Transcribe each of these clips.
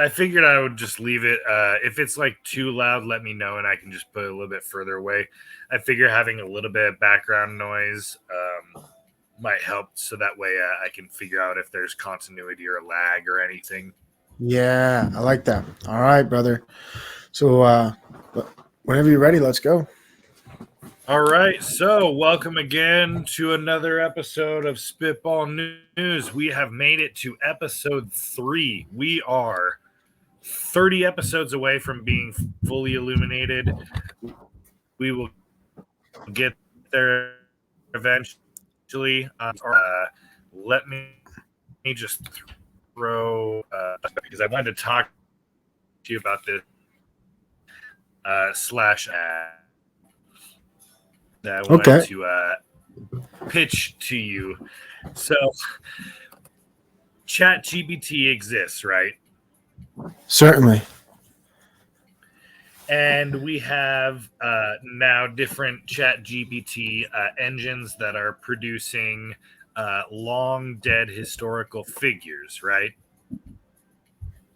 I figured I would just leave it. If it's like too loud, let me know, and I can just put it a little bit further away. I figure having a little bit of background noise might help, so that way I can figure out if there's continuity or lag or anything. Yeah, I like that. All right, brother. So whenever you're ready, let's go. All right, so welcome again to another episode of Spitball News. We have made it to episode 3. We are 30 episodes away from being fully illuminated. We will get there eventually. Let me just throw because I wanted to talk to you about this slash that I wanted Okay. to pitch to you. So, Chat GPT exists, right? Certainly. And we have now different Chat GPT engines that are producing long dead historical figures, right?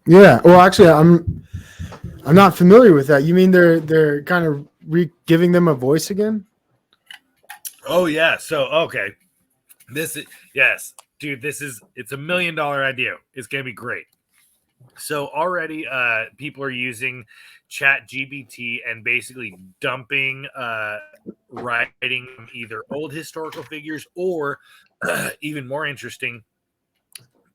Yeah. Well, actually, I'm not familiar with that. You mean they're kind of giving them a voice again? Oh yeah. So okay, this is yes, dude. It's $1 million idea. It's gonna be great. So already, people are using Chat GPT and basically dumping writing either old historical figures or even more interesting,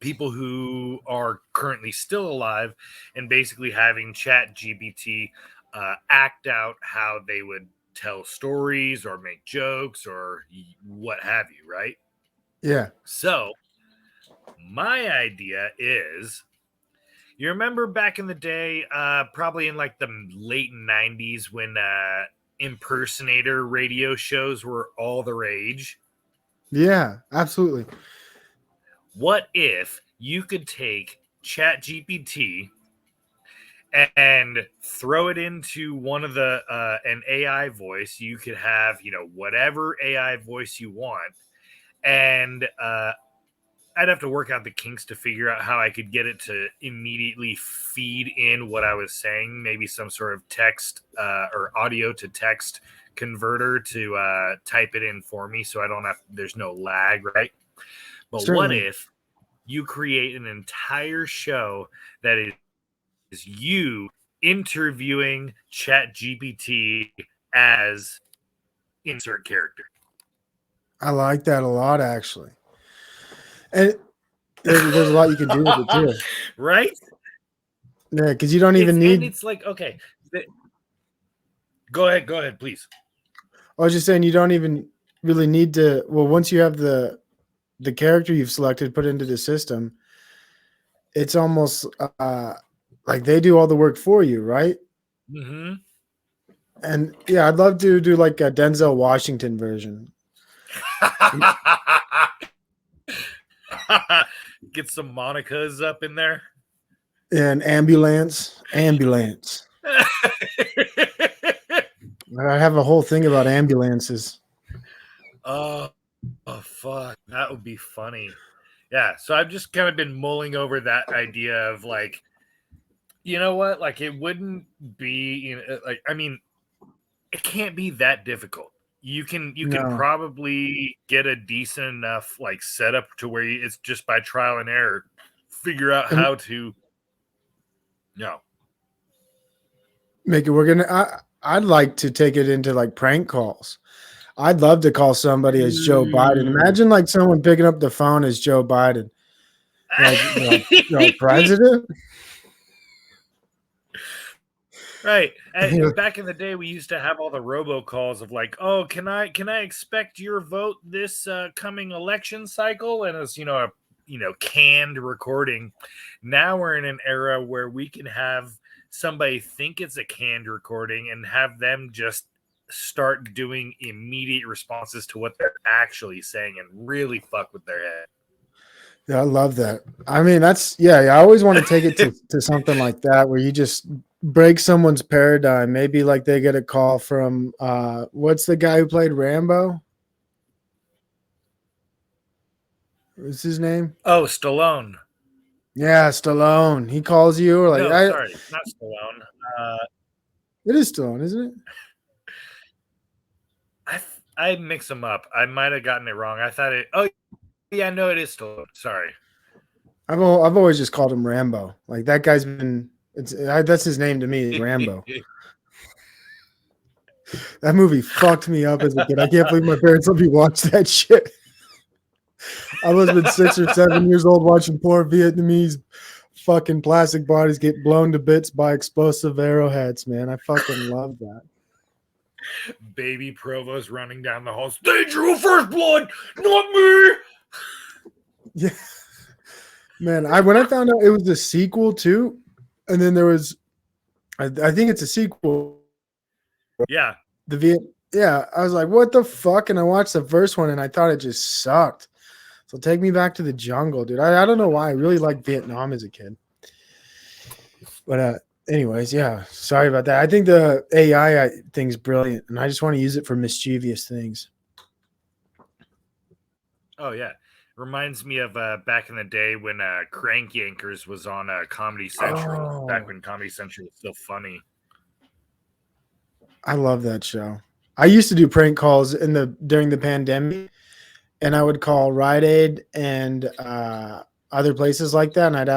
people who are currently still alive and basically having Chat GPT act out how they would tell stories or make jokes or what have you, right? Yeah. So, my idea is you remember back in the day, probably in like the late 90s when impersonator radio shows were all the rage? Yeah. Absolutely. What if you could take Chat GPT and throw it into one of the an AI voice? You could have, whatever AI voice you want, and I'd have to work out the kinks to figure out how I could get it to immediately feed in what I was saying, maybe some sort of text or audio to text converter to type it in for me so I don't have, there's no lag, right? But what Certainly. if you create an entire show that is you interviewing Chat GPT as insert character? I like that a lot, actually. And there's a lot you can do with it too. Right? Yeah, because you don't even It's and need. it's like, okay, go ahead, please. I was just saying you don't even really need to. Well, once you have the character you've selected put into the system, it's almost like they do all the work for you, right? Mm-hmm. And yeah, I'd love to do like a Denzel Washington version. Get some Monicas up in there. And ambulance. I have a whole thing about ambulances. oh, oh, fuck. That would be funny. Yeah. So I've just kind of been mulling over that idea of like, you know what? Like, it wouldn't be, like, I mean, it can't be that difficult. You can No, probably get a decent enough like setup to where it's just by trial and error figure out and how to no. make it. We're gonna. I'd like to take it into like prank calls. I'd love to call somebody as Joe Biden. Ooh. Imagine like someone picking up the phone as Joe Biden. Like president. Right. And back in the day, we used to have all the robocalls of like, "Oh, can I expect your vote this coming election cycle?" And it's a canned recording. Now we're in an era where we can have somebody think it's a canned recording and have them just start doing immediate responses to what they're actually saying and really fuck with their head. Yeah, I love that. I mean, that's yeah. I always want to take it to something like that where you just break someone's paradigm. Maybe like they get a call from what's the guy who played Rambo? What's his name? Oh, Stallone. Yeah, Stallone. He calls you or like No, sorry, not Stallone. it is Stallone, isn't it? I mix them up. I might have gotten it wrong. I thought it. Oh, yeah, no, it is Stallone. Sorry. I've always just called him Rambo. Like that guy's been. That's his name to me, is Rambo. That movie fucked me up as a kid. I can't believe my parents let me watch that shit. I must have been 6 or 7 years old watching poor Vietnamese fucking plastic bodies get blown to bits by explosive arrowheads, man. I fucking love that. Baby Provost running down the hall. They drew first blood, not me. Yeah. Man, when I found out it was a sequel too, and then there was I think it's a sequel. Yeah. Yeah, I was like, what the fuck? And I watched the first one and I thought it just sucked. So take me back to the jungle, dude. I don't know why. I really liked Vietnam as a kid. But anyways, yeah. Sorry about that. I think the AI thing's brilliant, and I just want to use it for mischievous things. Oh yeah. Reminds me of back in the day when Crank Yankers was on Comedy Central. Back when Comedy Central was still funny. I love that show. I used to do prank calls during the pandemic, and I would call Rite Aid and other places like that, and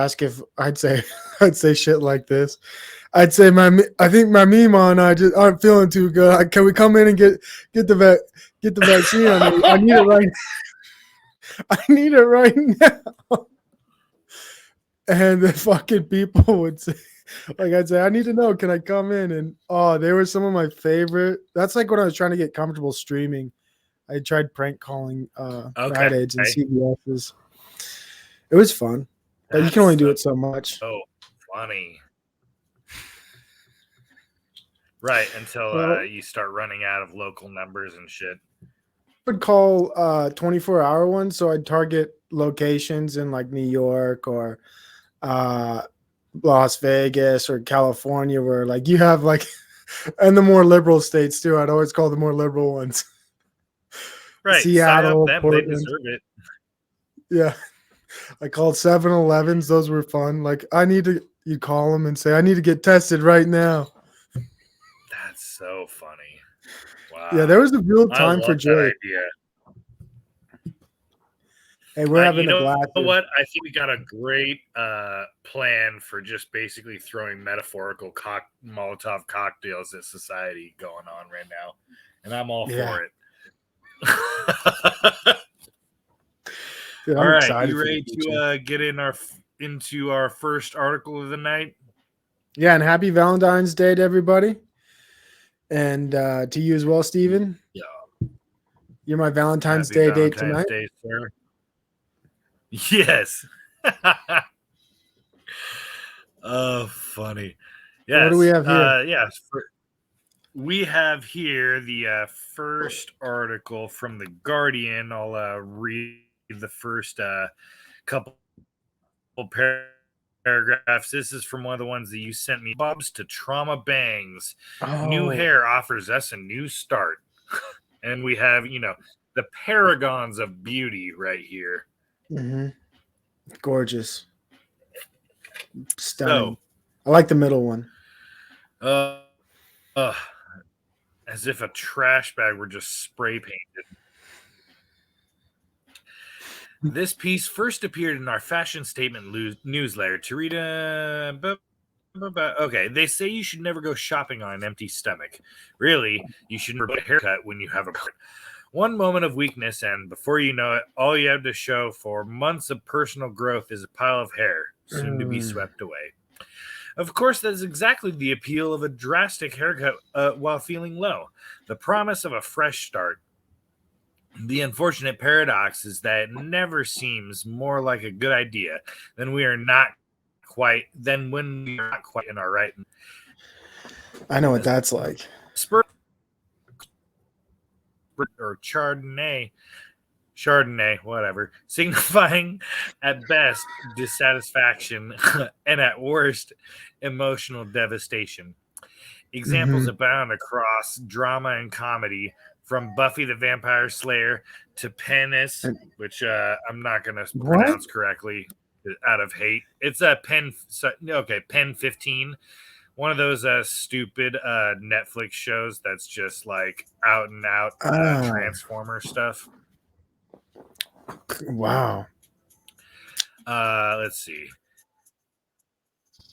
I'd say shit like this. I'd say I think my Mima and I just aren't feeling too good. Can we come in and get the vaccine? I need it right. I need it right now. And the fucking people would say, like, I'd say, I need to know, can I come in? And they were some of my favorite. That's like when I was trying to get comfortable streaming. I tried prank calling Rite Aids and CVS's. It was fun, but you can only do it so much. Oh, funny. Right, until you start running out of local numbers and shit. I would call 24-hour ones, so I'd target locations in like New York or Las Vegas or California where like you have like and the more liberal states too. I'd always call the more liberal ones. Right. Seattle, them, Portland. they deserve it. Yeah. I called 7-Elevens. Those were fun. Like you call them and say, I need to get tested right now. That's so funny. Wow. Yeah, there was a real time for joy. Idea. Hey, we're having a blast. You know what? I think we got a great plan for just basically throwing metaphorical Molotov cocktails at society going on right now. And I'm all for it. Dude, all right, you ready to get into our first article of the night? Yeah, and happy Valentine's Day to everybody. And to you as well, Steven. Yeah. You're my Valentine's Day date tonight. Day, sir. Yes. Oh, funny. Yes. What do we have here? Yes. We have here the first article from The Guardian. I'll read the first couple paragraphs. This is from one of the ones that you sent me. Bubs to trauma bangs. New hair offers us a new start. And we have, the paragons of beauty right here. Mm-hmm. Gorgeous. Stunning. I like the middle one. As if a trash bag were just spray painted. This piece first appeared in our fashion statement newsletter to read okay, they say you should never go shopping on an empty stomach. Really, you should never get a haircut when you have a one moment of weakness, and before you know it, all you have to show for months of personal growth is a pile of hair, soon to be swept away. Of course, that's exactly the appeal of a drastic haircut while feeling low. The promise of a fresh start. The unfortunate paradox is that it never seems more like a good idea than when we are not quite in our right. I know what that's like. Or Chardonnay, whatever, signifying at best dissatisfaction and at worst emotional devastation. Examples abound across drama and comedy, from Buffy the Vampire Slayer to Penis, which I'm not going to pronounce correctly. out of hate. It's a Pen 15. One of those stupid Netflix shows that's just like out and out Oh, Transformer stuff. wow. Let's see.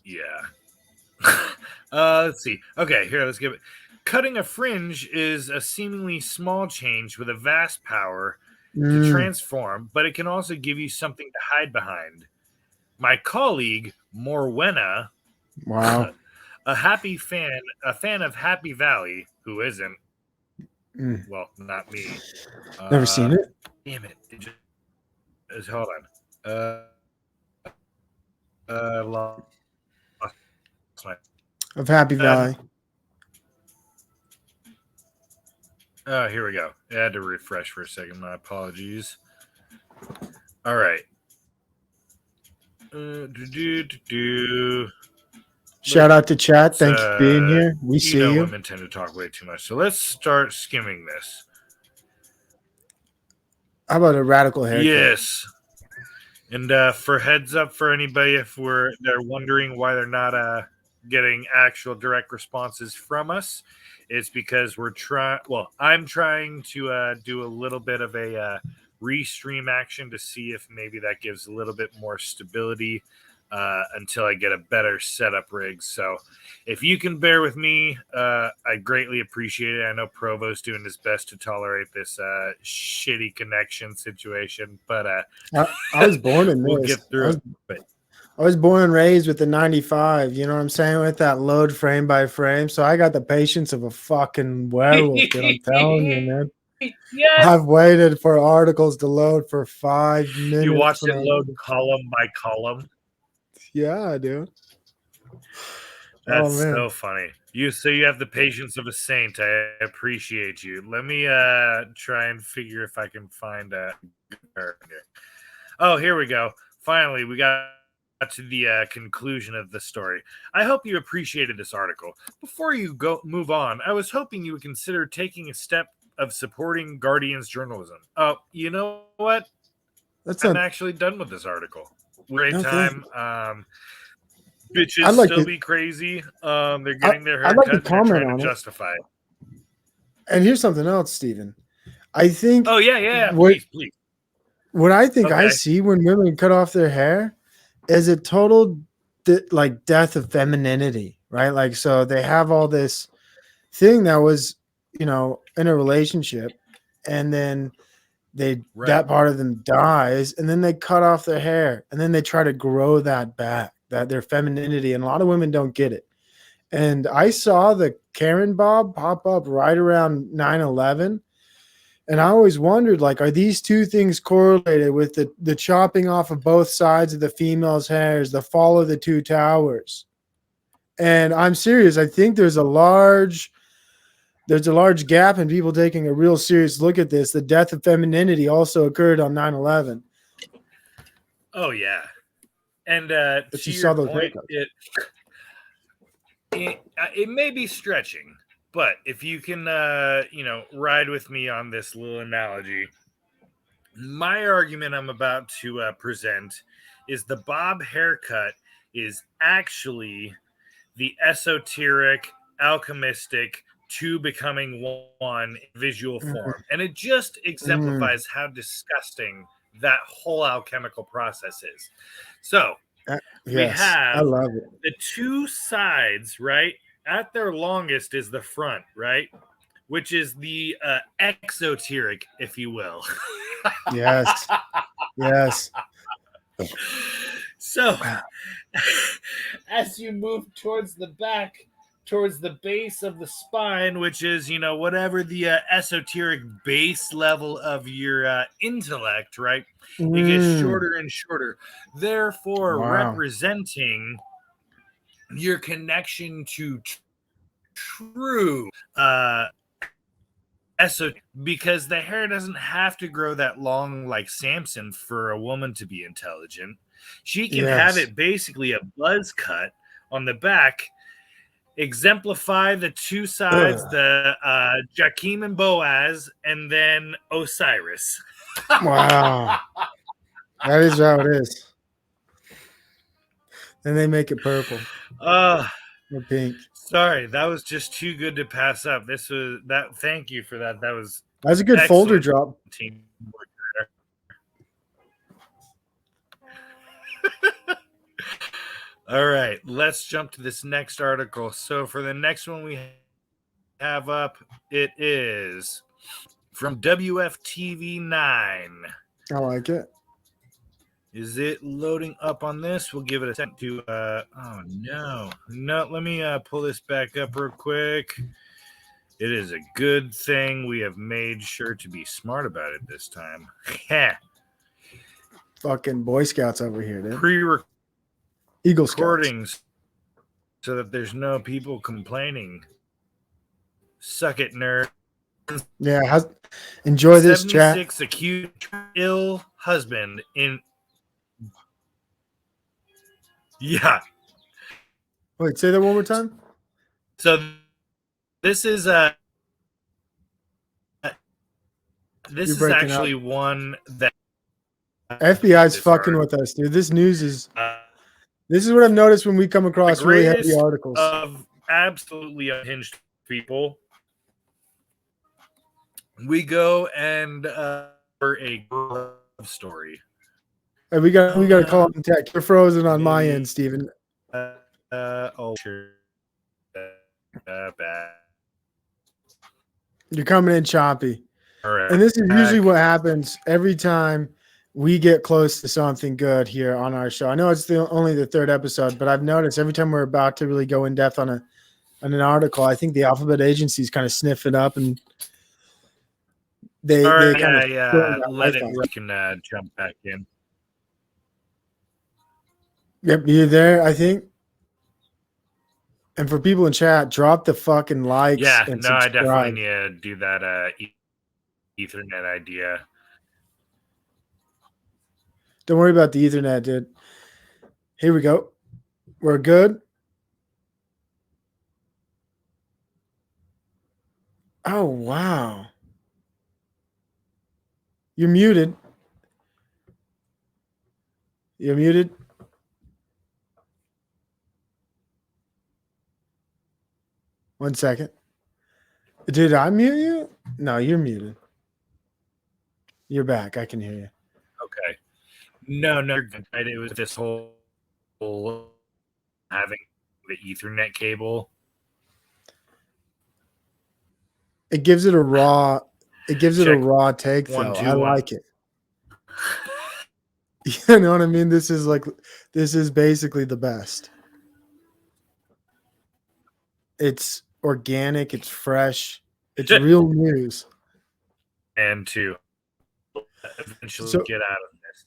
Yeah. Let's see. Okay, here, let's give it. Cutting a fringe is a seemingly small change with a vast power to Mm, transform, but it can also give you something to hide behind. My colleague, Morwenna, wow. a fan of Happy Valley, who isn't, Mm. well, not me. Never seen it. Damn it. Hold on. Lost my. Of Happy Uh, Valley. Here we go. I had to refresh for a second. My apologies. All right. Shout out to chat. Thank you for being here. We You see know you. women tend to talk way too much. So let's start skimming this. How about a radical haircut? Yes. And for heads up for anybody, if they're wondering why they're not getting actual direct responses from us, it's because I'm trying to do a little bit of a restream action to see if maybe that gives a little bit more stability until I get a better setup rig. So if you can bear with me, I greatly appreciate it. I know Provo's doing his best to tolerate this shitty connection situation, but I was born in we'll this. get through it. I was born and raised with the 95. You know what I'm saying? With that load frame by frame. So I got the patience of a fucking werewolf, dude. I'm telling you, man. Yes. I've waited for articles to load for 5 minutes. You watched it load column by column. Yeah, dude. That's so funny. You have the patience of a saint. I appreciate you. Let me try and figure if I can find a. Oh, here we go. Finally, we got to the conclusion of the story. I hope you appreciated this article. Before you move on, I was hoping you would consider taking a step of supporting Guardian's journalism. Oh, you know what? I'm actually done with this article. Great time. Bitches still be crazy. They're getting their hair cut and they're trying to justify it. And here's something else, Steven. I think. Oh, yeah. Please. What I think I see when women cut off their hair is a total death of femininity, right? Like, so they have all this thing that was, in a relationship, and then that part of them dies, and then they cut off their hair, and then they try to grow that back, that their femininity, and a lot of women don't get it. And I saw the Karen Bob pop up right around 9/11. And I always wondered, like, are these two things correlated with the chopping off of both sides of the female's hairs, the fall of the two towers? And I'm serious. I think there's a large gap in people taking a real serious look at this. The death of femininity also occurred on 9/11. Oh, yeah. And but to you saw your those point, it may be stretching. But if you can, ride with me on this little analogy, my argument I'm about to present is the bob haircut is actually the esoteric, alchemistic, two becoming one visual form. And it just exemplifies how disgusting that whole alchemical process is. So we have the two sides, right? At their longest is the front, right? Which is the exoteric, if you will. Yes. So, as you move towards the back, towards the base of the spine, which is, whatever the esoteric base level of your intellect, right? It gets shorter and shorter. Therefore, representing your connection to true because the hair doesn't have to grow that long like Samson for a woman to be intelligent. She can have it basically a buzz cut on the back, exemplify the two sides, the Jakim and Boaz, and then Osiris. Wow. That is how it is. And they make it purple Uh or pink. sorry, that was just too good to pass up. This was that. Thank you for that. That was That was a good folder excellent drop. teamwork. All right, let's jump to this next article. So for the next one we have up, it is from WFTV9. I like it. Is it loading up on this? We'll give it a second to oh no. Let me pull this back up real quick. It is a good thing we have made sure to be smart about it this time. Fucking Boy Scouts over here, dude. Eagle Scouts. Recordings so that there's no people complaining. Suck it, nerd. Yeah, enjoy this chat. 76 accused ill husband in. Yeah. Wait, say that one more time. So this is this is actually up. one that FBI's fucking with us, dude. This news is. This is what I've noticed when we come across really heavy articles of absolutely unhinged people. We go and for a love story. Hey, we got to call him tech. You're frozen on my end, Steven. Oh, sure. You're coming in choppy. All right. And this is usually what happens every time we get close to something good here on our show. I know it's only the third episode, but I've noticed every time we're about to really go in depth on an article, I think the Alphabet Agency is kind of sniffing up and they kind of let it. We can jump back in. Yep, you're there, I think. And for people in chat, drop the fucking likes. Yeah, and no, subscribe. I definitely need to do that Ethernet idea. Don't worry about the Ethernet, dude. Here we go. We're good. Oh, wow. You're muted. You're muted. One second. Did I mute you? No, you're muted. You're back. I can hear you. Okay. No, it was this whole having the Ethernet cable. It gives it a raw. It gives it a raw take, though. I like it. You know what I mean? This is basically the best. It's organic. It's fresh. It's real news. And to eventually get out of this.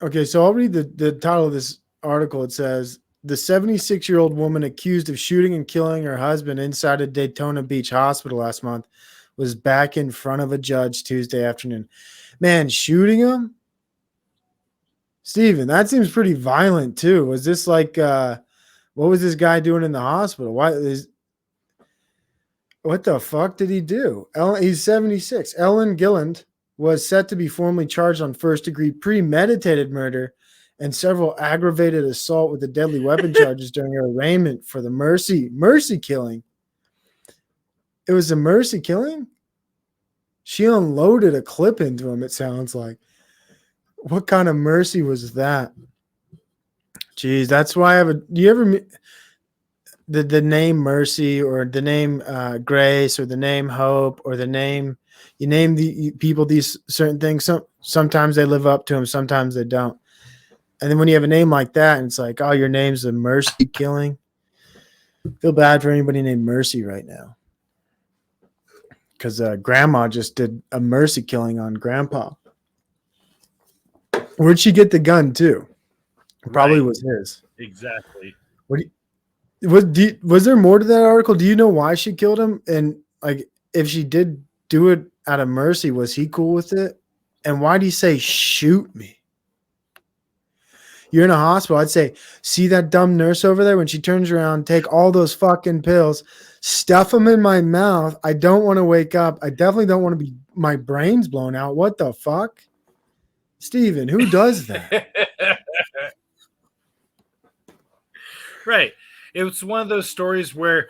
Okay, so I'll read the title of this article. It says, the 76-year-old woman accused of shooting and killing her husband inside a Daytona Beach hospital last month was back in front of a judge Tuesday afternoon. Man, shooting him? Steven, that seems pretty violent too. Was this like what was this guy doing in the hospital? What the fuck did he do? He's 76. Ellen Gilland was set to be formally charged on first-degree premeditated murder and several aggravated assault with a deadly weapon charges during her arraignment for the mercy killing. It was a mercy killing? She unloaded a clip into him, it sounds like. What kind of mercy was that? Jeez, that's why I have do you ever the name Mercy or the name Grace or the name Hope or the name you name the people these certain things. Sometimes they live up to them, sometimes they don't. And then when you have a name like that, and it's like, oh, your name's a mercy killing. I feel bad for anybody named Mercy right now, because Grandma just did a mercy killing on Grandpa. Where'd she get the gun too? Probably was his. Exactly. Was there more to that article? Do you know why she killed him? And like, if she did do it out of mercy, was he cool with it? And why do you say shoot me? You're in a hospital. I'd say, see that dumb nurse over there? When she turns around, take all those fucking pills, stuff them in my mouth. I don't want to wake up. I definitely don't want to be my brains blown out. What the fuck? Steven, who does that? Right. It's one of those stories where,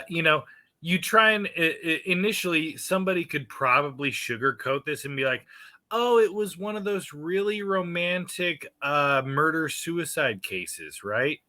you know, you try and initially somebody could probably sugarcoat this and be like, oh, it was one of those really romantic murder suicide cases, right?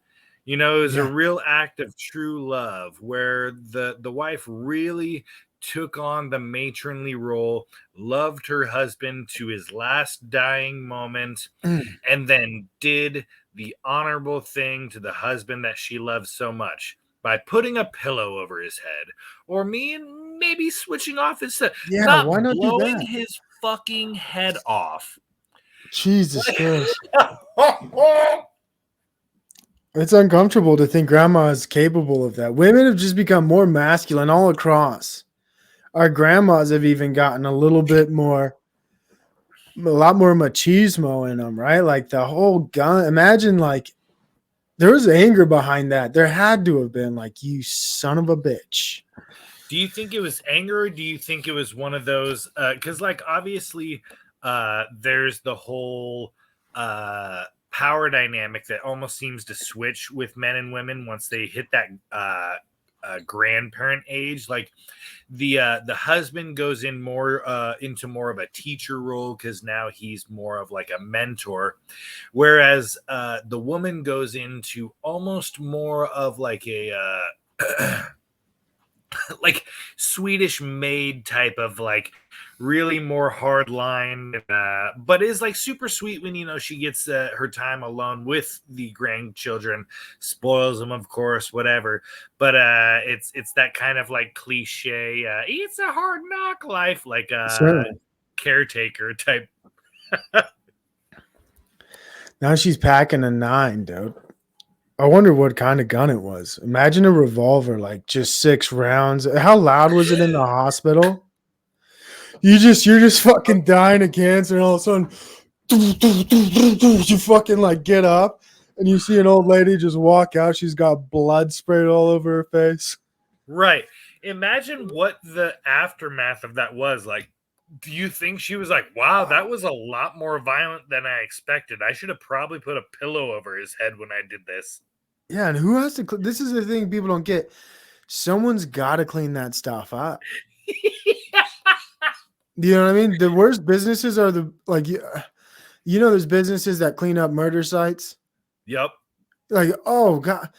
You know, it was a Yeah. real act of true love where the wife really took on the matronly role, loved her husband to his last dying moment, Mm. and then did the honorable thing to the husband that she loves so much by putting a pillow over his head, or maybe switching off his head, Yeah, not why not do blowing that? his fucking head off. Jesus Like, Christ. It's uncomfortable to think grandma is capable of that. Women have just become more masculine all across. Our grandmas have even gotten a little bit more, a lot more machismo in them, right? Like the whole gun. Imagine like there was anger behind that. There had to have been like, you son of a bitch. do you think it was anger, or do you think it was one of those? Because, like, obviously, there's the whole power dynamic that almost seems to switch with men and women once they hit that grandparent age. Like, the husband goes in more into more of a teacher role because now he's more of like a mentor, whereas the woman goes into almost more of like a like Swedish maid type of like really more hard line, but is like super sweet when she gets her time alone with the grandchildren, spoils them, of course, whatever. But it's that kind of like cliche, it's a hard knock life, like Certainly. caretaker type. Now she's packing a 9, dude. I wonder what kind of gun it was. Imagine a revolver, like just 6 rounds. How loud was it in the hospital? You're just fucking dying of cancer, and all of a sudden, you fucking like get up, and you see an old lady just walk out. She's got blood sprayed all over her face. Right. Imagine what the aftermath of that was like. Do you think she was like, wow, that was a lot more violent than I expected? I should have probably put a pillow over his head when I did this. Yeah, and who has to? This is the thing people don't get. Someone's got to clean that stuff up. You know what I mean? The worst businesses are the like there's businesses that clean up murder sites. Yep. Like, oh god,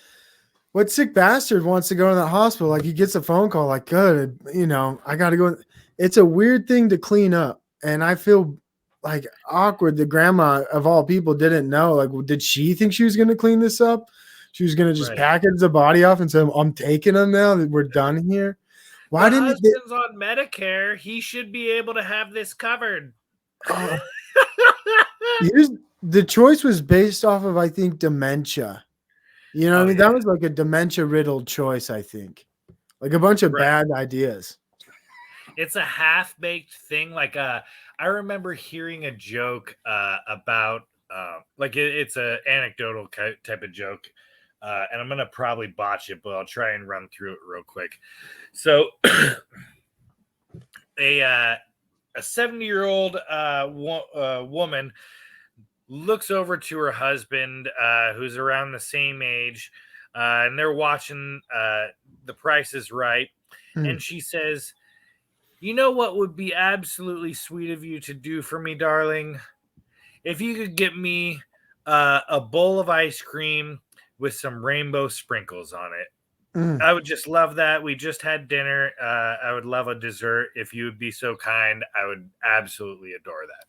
what sick bastard wants to go to the hospital? Like, he gets a phone call, like, good, I got to go. It's a weird thing to clean up, and I feel like awkward. The grandma of all people didn't know. Like, did she think she was going to clean this up? She was going to just Right. package the body off and say, "I'm taking them now that we're done here." Why The didn't they? husband's on Medicare. He should be able to have this covered. Oh, the choice was based off of, I think, dementia. You know what I Oh mean? yeah. That was like a dementia riddled choice, I think. Like a bunch of Right. bad ideas. It's a half-baked thing. Like I remember hearing a joke about like it's a anecdotal type of joke. And I'm gonna probably botch it, but I'll try and run through it real quick. So a 70-year-old woman looks over to her husband, who's around the same age, and they're watching The Price is Right, Hmm. and she says, "You know what would be absolutely sweet of you to do for me, darling? If you could get me a bowl of ice cream with some rainbow sprinkles on it. Mm. I would just love that. We just had dinner. I would love a dessert. If you would be so kind, I would absolutely adore that."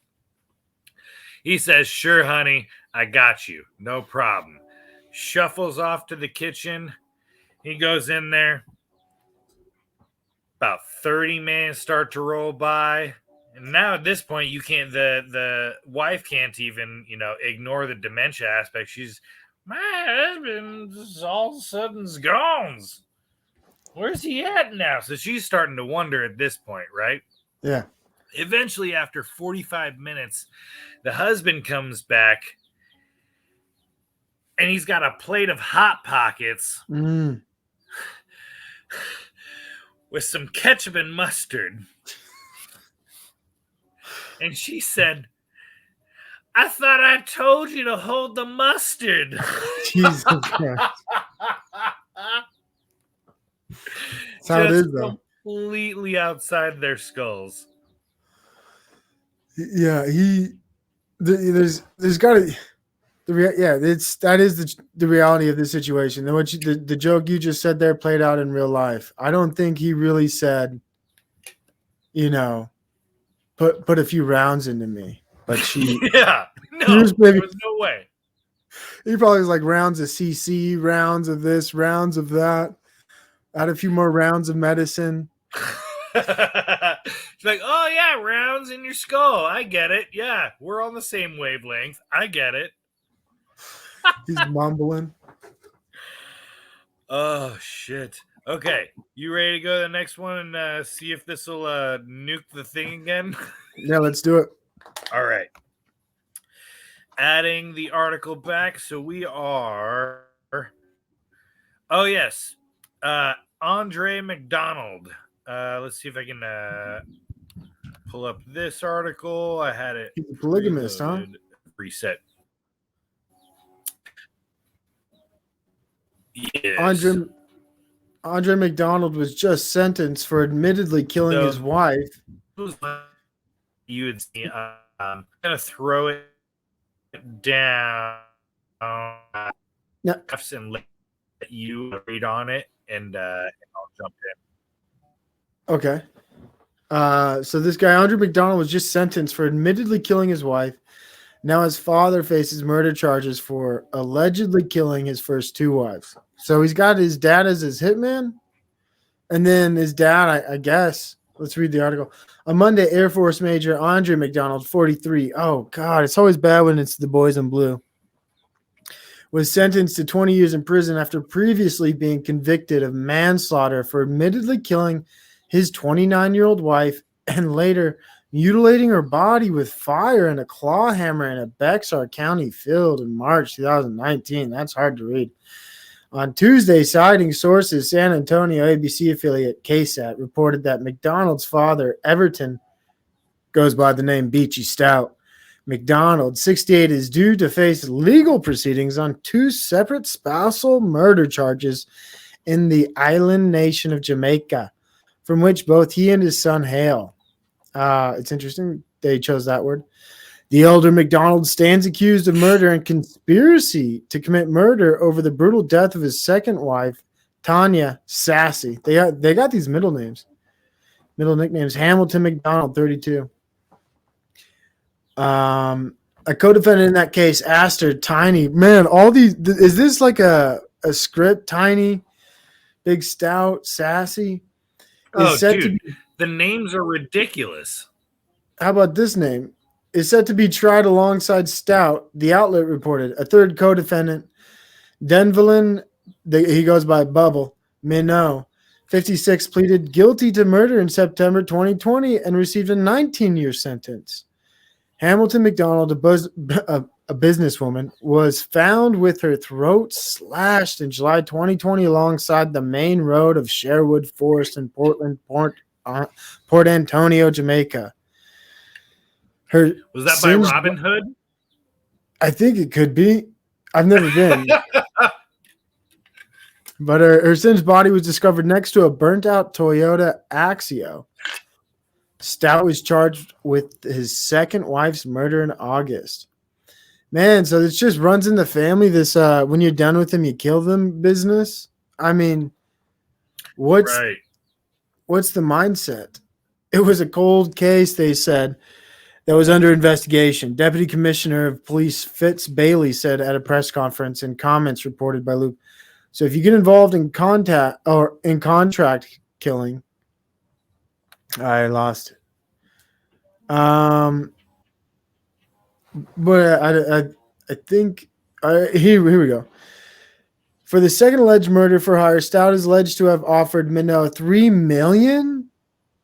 He says, "Sure, honey, I got you. No problem." Shuffles off to the kitchen. He goes in there. About 30 minutes start to roll by. And now at this point, you can't, the wife can't even, ignore the dementia aspect. She's, my husband all of a sudden's gone. Where's he at now? So she's starting to wonder at this point, right? Yeah. Eventually, after 45 minutes, the husband comes back and he's got a plate of Hot Pockets Mm. with some ketchup and mustard. And she said, I thought I told you to hold the mustard. Jesus Christ. That's how it Just is, though. completely outside their skulls. Yeah, there's got to that is the reality of the situation. The joke you just said there played out in real life. I don't think he really said, put a few rounds into me. But Yeah, no, there was no way. He probably was like rounds of CC, rounds of this, rounds of that. Add a few more rounds of medicine. It's like, oh yeah, rounds in your skull. I get it. Yeah, we're on the same wavelength. I get it. He's mumbling. Oh shit. Okay, you ready to go to the next one and see if this will nuke the thing again? Yeah, let's do it. All right. Adding the article back, so we are. Oh yes, Andre McDonald. Let's see if I can pull up this article. I had it. He's a polygamist, huh? Reset. Yes. Andre McDonald was just sentenced for admittedly killing his wife. You would see. I'm gonna throw it down. And let you read on it, and I'll jump in. Okay. So this guy, Andre McDonald, was just sentenced for admittedly killing his wife. Now his father faces murder charges for allegedly killing his first two wives. So he's got his dad as his hitman, and then his dad, I guess. Let's read the article. On Monday, Air Force Major Andre McDonald, 43. Oh, God, it's always bad when it's the boys in blue. Was sentenced to 20 years in prison after previously being convicted of manslaughter for admittedly killing his 29-year-old wife and later mutilating her body with fire and a claw hammer in a Bexar County field in March 2019. That's hard to read. On Tuesday, citing sources, San Antonio ABC affiliate KSAT reported that McDonald's father, Everton, goes by the name Beachy Stout. McDonald, 68, is due to face legal proceedings on two separate spousal murder charges in the island nation of Jamaica, from which both he and his son hail. It's interesting they chose that word. The elder McDonald stands accused of murder and conspiracy to commit murder over the brutal death of his second wife, Tanya Sassy. They got these middle nicknames. Hamilton McDonald, 32. A co-defendant in that case asked her, Tiny, man, all these, is this like a script? Tiny, Big Stout, Sassy? Oh, dude, the names are ridiculous. How about this name? Is set to be tried alongside Stout, the outlet reported. A third co-defendant, Denvelin, he goes by Bubble, Minot, 56, pleaded guilty to murder in September 2020 and received a 19-year sentence. Hamilton McDonald, a businesswoman, was found with her throat slashed in July 2020 alongside the main road of Sherwood Forest in Port Antonio, Jamaica. Was that by Robin Hood? I think it could be. I've never been. But her singed body was discovered next to a burnt-out Toyota Axio. Stout was charged with his second wife's murder in August. Man, so this just runs in the family, this when you're done with them, you kill them business. I mean, what's the mindset? It was a cold case, they said, that was under investigation. Deputy Commissioner of Police Fitz Bailey said at a press conference in comments reported by Luke. So if you get involved in contract killing, I lost it. But I think here we go. For the second alleged murder for hire, Stout is alleged to have offered Minot $3 million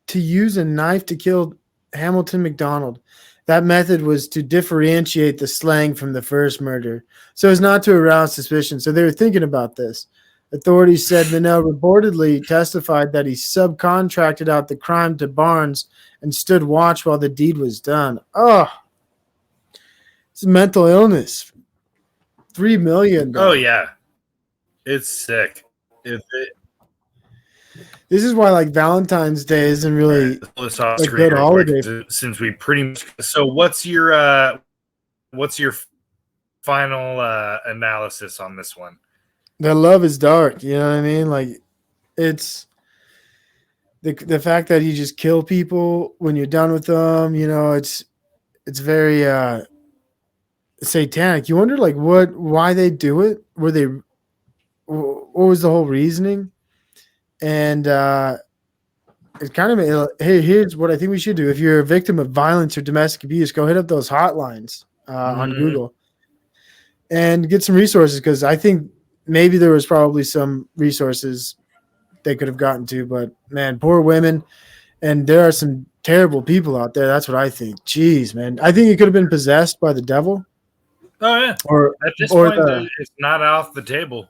to use a knife to kill Hamilton McDonald. That method was to differentiate the slang from the first murder, so as not to arouse suspicion. So they were thinking about this. Authorities said Minot reportedly testified that he subcontracted out the crime to Barnes and stood watch while the deed was done. Oh, It's mental illness. 3 million, Oh bro. yeah, it's sick. It This is why like Valentine's Day isn't all right, really let's pull this off a screen good real quick holiday. since we pretty much. So what's your final analysis on this one? The love is dark. You know what I mean? Like it's the fact that you just kill people when you're done with them. You know, it's very satanic. You wonder like why they do it. Were they what was the whole reasoning? And it kind of hey, here's what I think we should do. If you're a victim of violence or domestic abuse, go hit up those hotlines on Google and get some resources because I think maybe there was probably some resources they could have gotten to, but man, poor women, and there are some terrible people out there. That's what I think. Jeez, man, I think it could have been possessed by the devil, Oh yeah. or At this or point, the it's not off the table.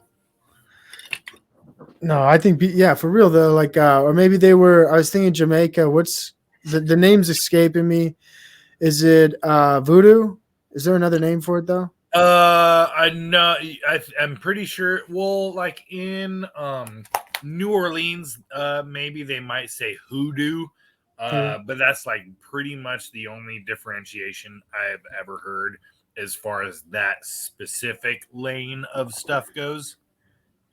no. I think yeah, for real though. Like, or maybe they were. I was thinking Jamaica. What's the name's escaping me? Is it voodoo? Is there another name for it though? I know. I'm pretty sure. Well, like in New Orleans, maybe they might say hoodoo. But that's like pretty much the only differentiation I've ever heard as far as that specific lane of stuff goes.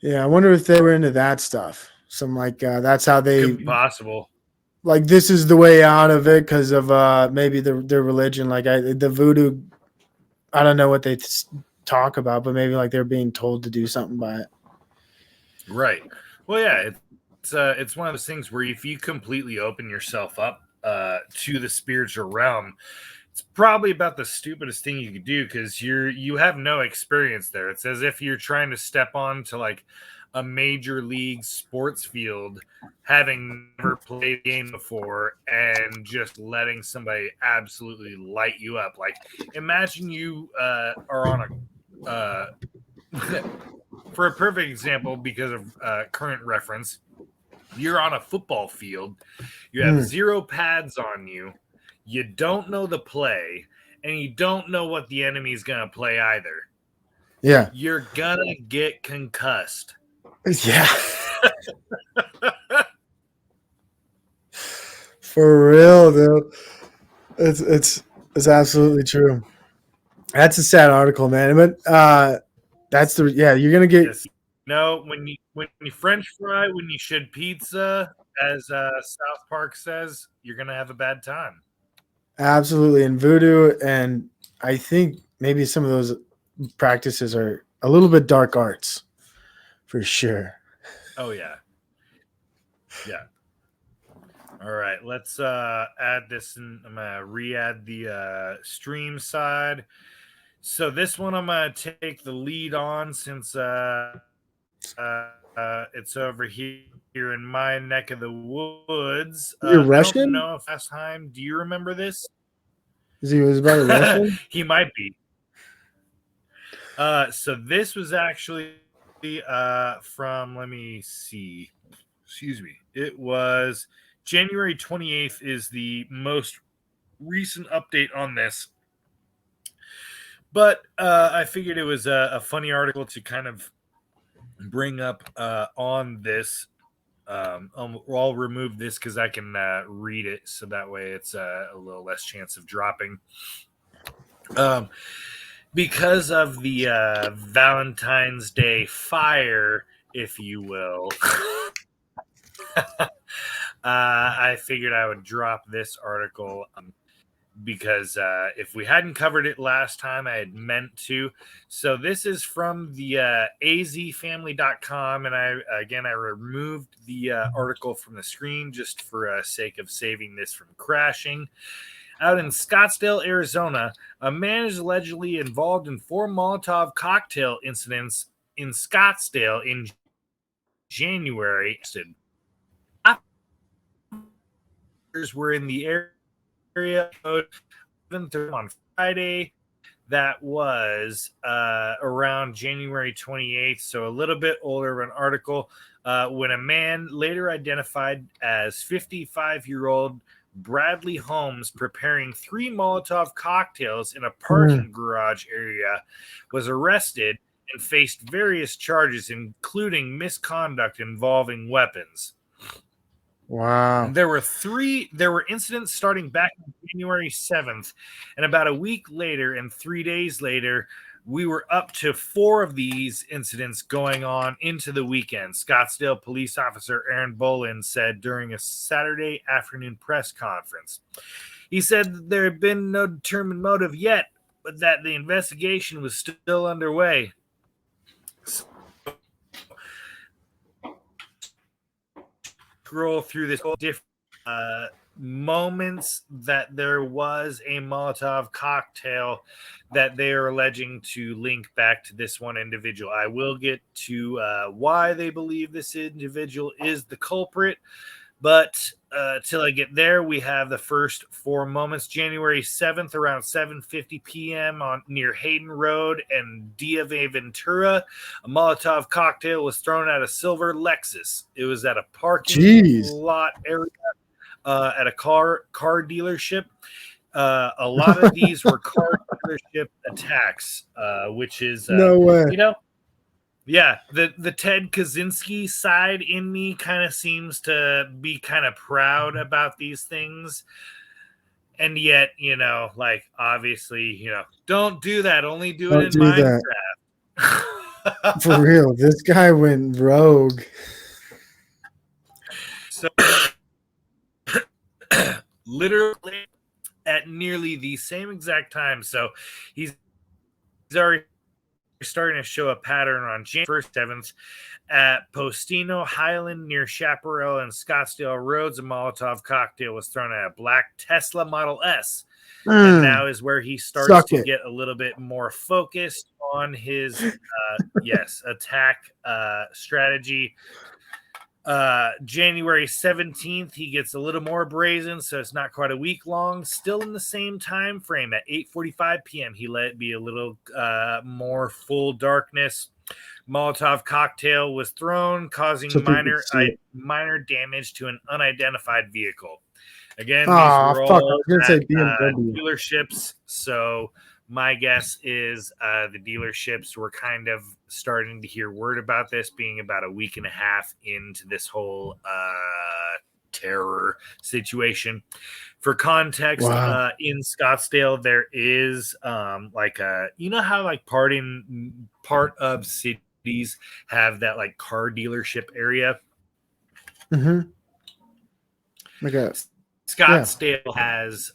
Yeah, I wonder if they were into that stuff. Some like that's how they Could be possible. like this is the way out of it because of maybe their religion. Like the voodoo, I don't know what they talk about, but maybe like they're being told to do something by it. Right. Well, yeah, it's one of those things where if you completely open yourself up to the spiritual realm, it's probably about the stupidest thing you could do because you have no experience there. It's as if you're trying to step on to like a major league sports field, having never played a game before, and just letting somebody absolutely light you up. Like, imagine you are on a for a perfect example, because of current reference, you're on a football field, you have zero pads on you, you don't know the play, and you don't know what the enemy's going to play either. Yeah. You're going to get concussed. Yeah. For real, dude. It's absolutely true. That's a sad article, man. But that's the you're gonna get Yes. No, when you French fry, when you should pizza, as South Park says, you're going to have a bad time. absolutely in voodoo, and I think maybe some of those practices are a little bit dark arts, for sure. Oh yeah. Yeah. All right, let's add this and I'm gonna re-add the stream side. So this one I'm gonna take the lead on since it's over here in my neck of the woods. You're I don't Russian? know if last time, do you remember this? Is he was about a Russian? He might be. So this was actually from, let me see. Excuse me. It was January 28th is the most recent update on this. But I figured it was a funny article to kind of bring up on this. I'll remove this because I can read it, so that way it's a little less chance of dropping. Because of the Valentine's Day fire, if you will, I figured I would drop this article because if we hadn't covered it last time, I had meant to. So this is from the azfamily.com, and I removed the article from the screen just for sake of saving this from crashing. Out in Scottsdale, Arizona, a man is allegedly involved in 4 Molotov cocktail incidents in Scottsdale in January. Were in the area on Friday. That was around January 28th, so a little bit older of an article, when a man later identified as 55-year-old Bradley Holmes preparing 3 Molotov cocktails in a Mm. parking garage area, was arrested and faced various charges, including misconduct involving weapons. Wow. There were incidents starting back on January 7th, and about a week later and 3 days later, we were up to 4 of these incidents going on into the weekend. Scottsdale police officer Aaron Bolin said during a Saturday afternoon press conference. He said that there had been no determined motive yet, but that the investigation was still underway. Scroll through this different moments that there was a Molotov cocktail that they are alleging to link back to this one individual. I will get to why they believe this individual is the culprit, but till I get there, we have the first 4 moments. January 7th, around 7:50 p.m. on near Hayden Road and Dia Ventura, a Molotov cocktail was thrown at a silver Lexus. It was at a parking lot area at a car dealership. A lot of these were car dealership attacks, which is No way. Yeah, the Ted Kaczynski side in me kind of seems to be kind of proud about these things. And yet, obviously, don't do that. Only do it in Minecraft. For real, this guy went rogue. So, literally at nearly the same exact time. So he's already starting to show a pattern on January 7th at Postino Highland near Chaparral and Scottsdale Roads. A Molotov cocktail was thrown at a black Tesla Model S. And now is where he starts to get a little bit more focused on his attack strategy. January 17th, he gets a little more brazen, so it's not quite a week long. Still in the same time frame at 8:45 p.m. He let it be a little more full darkness. Molotov cocktail was thrown, causing minor damage to an unidentified vehicle. Again, these were all dealerships, so my guess is the dealerships were kind of starting to hear word about this, being about a week and a half into this whole terror situation. For context, in Scottsdale, there is how part of cities have that like car dealership area. Mm-hmm. Okay. Scottsdale has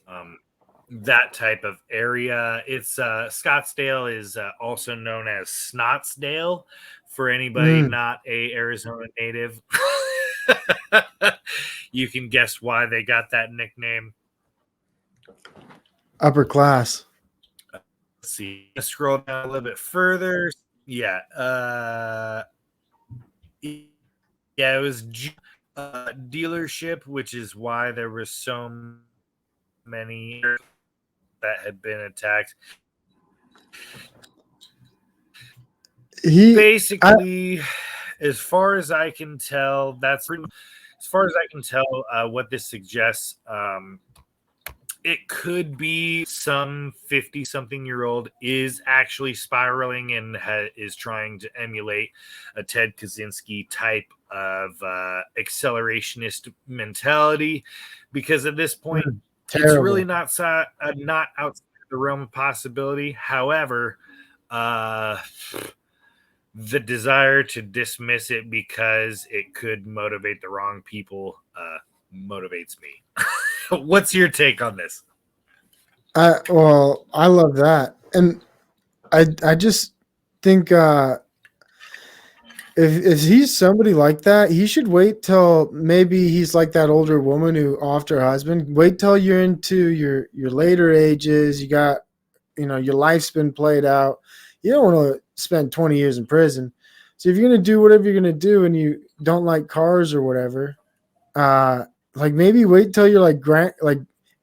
that type of area. It's Scottsdale is also known as Snotsdale for anybody not a Arizona native. You can guess why they got that nickname. Upper class. Let's see. Let's scroll down a little bit further. Yeah. It was dealership, which is why there were so many that had been attacked. Basically, as far as I can tell, what this suggests. It could be some 50-something-year-old is actually spiraling and is trying to emulate a Ted Kaczynski type of accelerationist mentality, because at this point, it's really not outside the realm of possibility. However, the desire to dismiss it because it could motivate the wrong people motivates me. What's your take on this? Well, I love that, and I just think if he's somebody like that, he should wait till maybe he's like that older woman who offed her husband. Wait till you're into your later ages. You got, your life's been played out. You don't want to spend 20 years in prison. So if you're gonna do whatever you're gonna do, and you don't like cars or whatever, maybe wait till you're like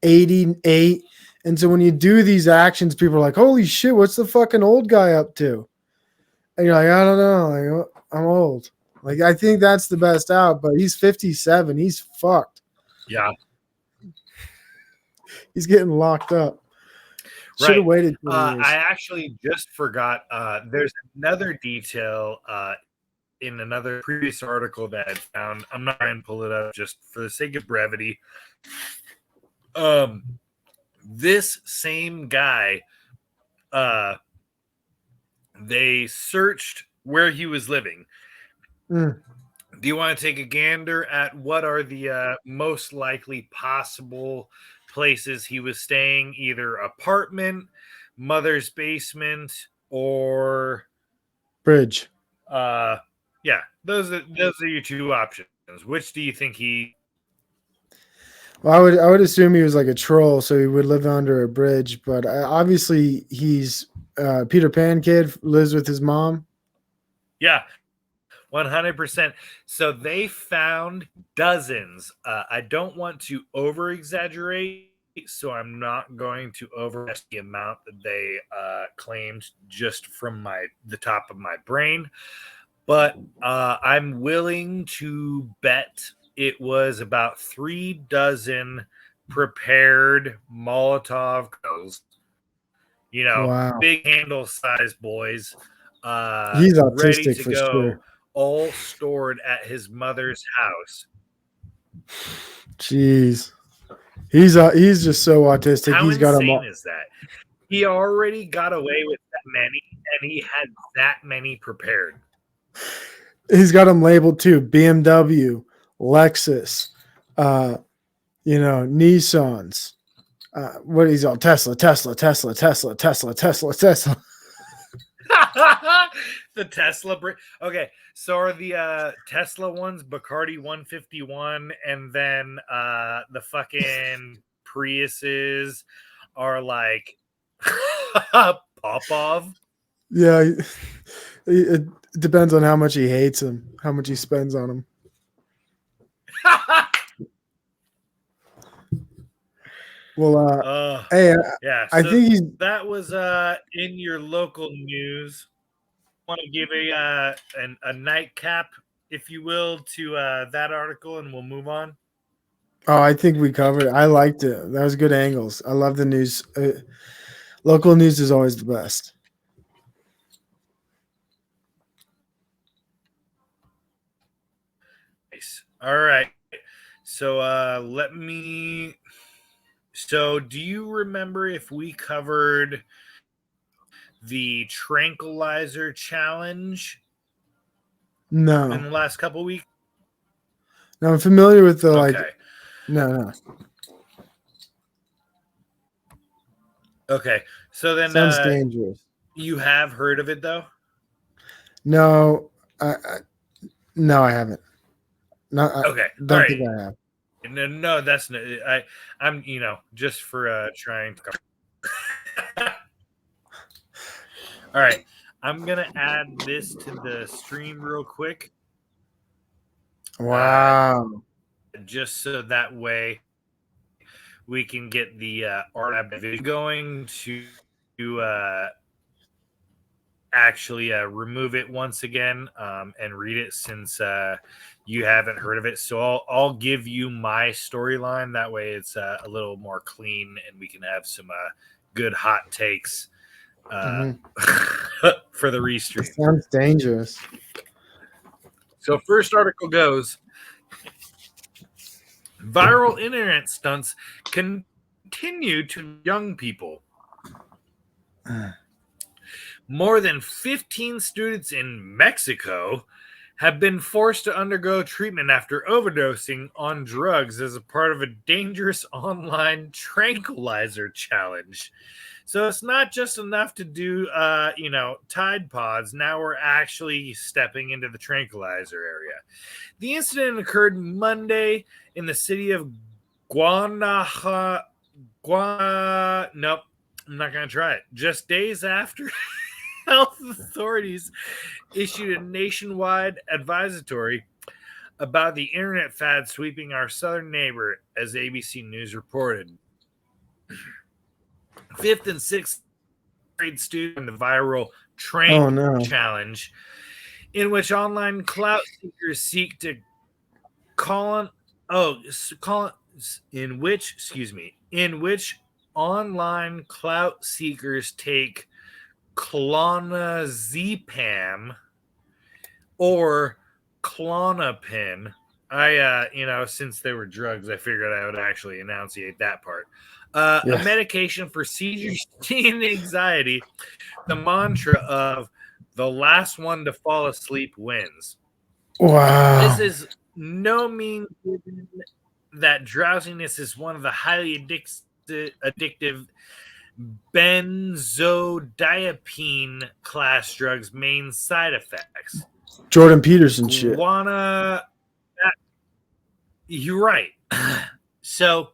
88. And so when you do these actions, people are like, holy shit, what's the fucking old guy up to? And you're like, I don't know. Like, I'm old. Like, I think that's the best out, but he's 57. He's fucked. Yeah. He's getting locked up. Should have Right. waited 20 years. I actually just forgot. There's another detail in another previous article that I found. I'm not trying to pull it up just for the sake of brevity. This same guy, they searched where he was living. Mm. Do you want to take a gander at what are the most likely possible places he was staying? Either apartment, mother's basement, or Bridge. yeah, those are your two options. Which do you think he? Well, I would assume he was like a troll, so he would live under a bridge. But obviously, he's Peter Pan kid, lives with his mom. Yeah, 100%. So they found dozens. I don't want to over exaggerate, so I'm not going to overestimate the amount that they claimed just from the top of my brain. But I'm willing to bet it was about 3 dozen prepared Molotov cocktails. You know, Wow. big handle size boys. He's ready autistic to for go, sure. all stored at his mother's house. Jeez. He's just so autistic. How He's got him. insane is that? He already got away with that many, and he had that many prepared. He's got them labeled too: BMW, Lexus, Nissans. What he's all Tesla. The Tesla. Okay, so are the Tesla ones Bacardi 151, and then the fucking Priuses are like Popov? Yeah, it depends on how much he hates him, how much he spends on him. Well, hey, yeah. I think that was in your local news. Want to give a nightcap, if you will, to that article, and we'll move on. Oh, I think we covered it. I liked it. That was good angles. I love the news. Local news is always the best. Nice. All right. So let me. So, do you remember if we covered the tranquilizer challenge No, in the last couple weeks? no, I'm familiar with the Okay. No. Okay. So then, Sounds dangerous. You have heard of it though? No, no, I haven't. No, Okay. Don't think I have. No, that's not. I'm just for trying to. All right, I'm gonna add this to the stream real quick. Wow. Just so that way we can get the art video going to actually remove it once again and read it, since you haven't heard of it. So I'll give you my storyline. That way it's a little more clean, and we can have some good hot takes for the restream. It sounds dangerous. So first article goes: viral internet stunts continue to young people. More than 15 students in Mexico have been forced to undergo treatment after overdosing on drugs as a part of a dangerous online tranquilizer challenge. So it's not just enough to do, Tide Pods. Now we're actually stepping into the tranquilizer area. The incident occurred Monday in the city of Guanajuato. Nope, I'm not going to try it. Just days after health authorities issued a nationwide advisory about the internet fad sweeping our southern neighbor, as ABC News reported. 5th and 6th grade students in the viral Trank challenge, in which online clout seekers seek to in which online clout seekers take clonazepam or clonopin. Since they were drugs, I figured I would actually enunciate that part. A medication for seizures and anxiety. The mantra of the last one to fall asleep wins. Wow. This is no mean given that drowsiness is one of the highly addictive benzodiazepine class drugs' main side effects. Jordan Peterson shit. You're right. So,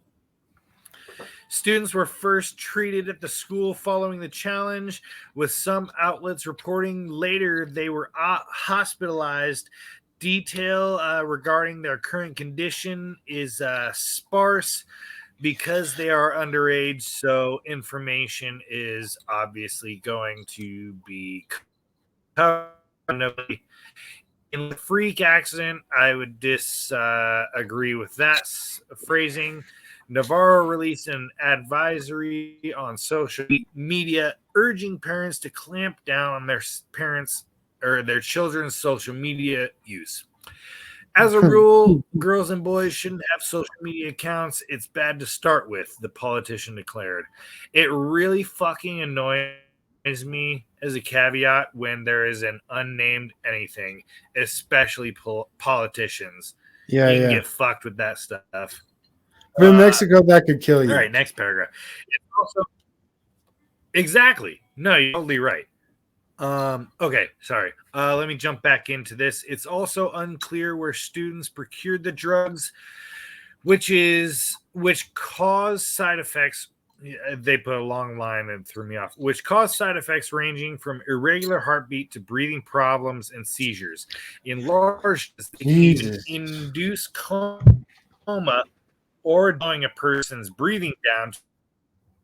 students were first treated at the school following the challenge, with some outlets reporting later they were hospitalized. Detail regarding their current condition is sparse because they are underage, so information is obviously going to be covered. In the freak accident, I would disagree with that phrasing. Navarro released an advisory on social media urging parents to clamp down on their children's social media use. As a rule, girls and boys shouldn't have social media accounts. It's bad to start with, the politician declared. It really fucking annoys me as a caveat when there is an unnamed anything, especially politicians. You can get fucked with that stuff. In Mexico, that could kill you. All right, next paragraph. It's also exactly. No, you're totally right. Okay, sorry. Let me jump back into this. It's also unclear where students procured the drugs, which cause side effects. They put a long line and threw me off. Which cause side effects ranging from irregular heartbeat to breathing problems and seizures. In large, they can even induce coma or slowing a person's breathing down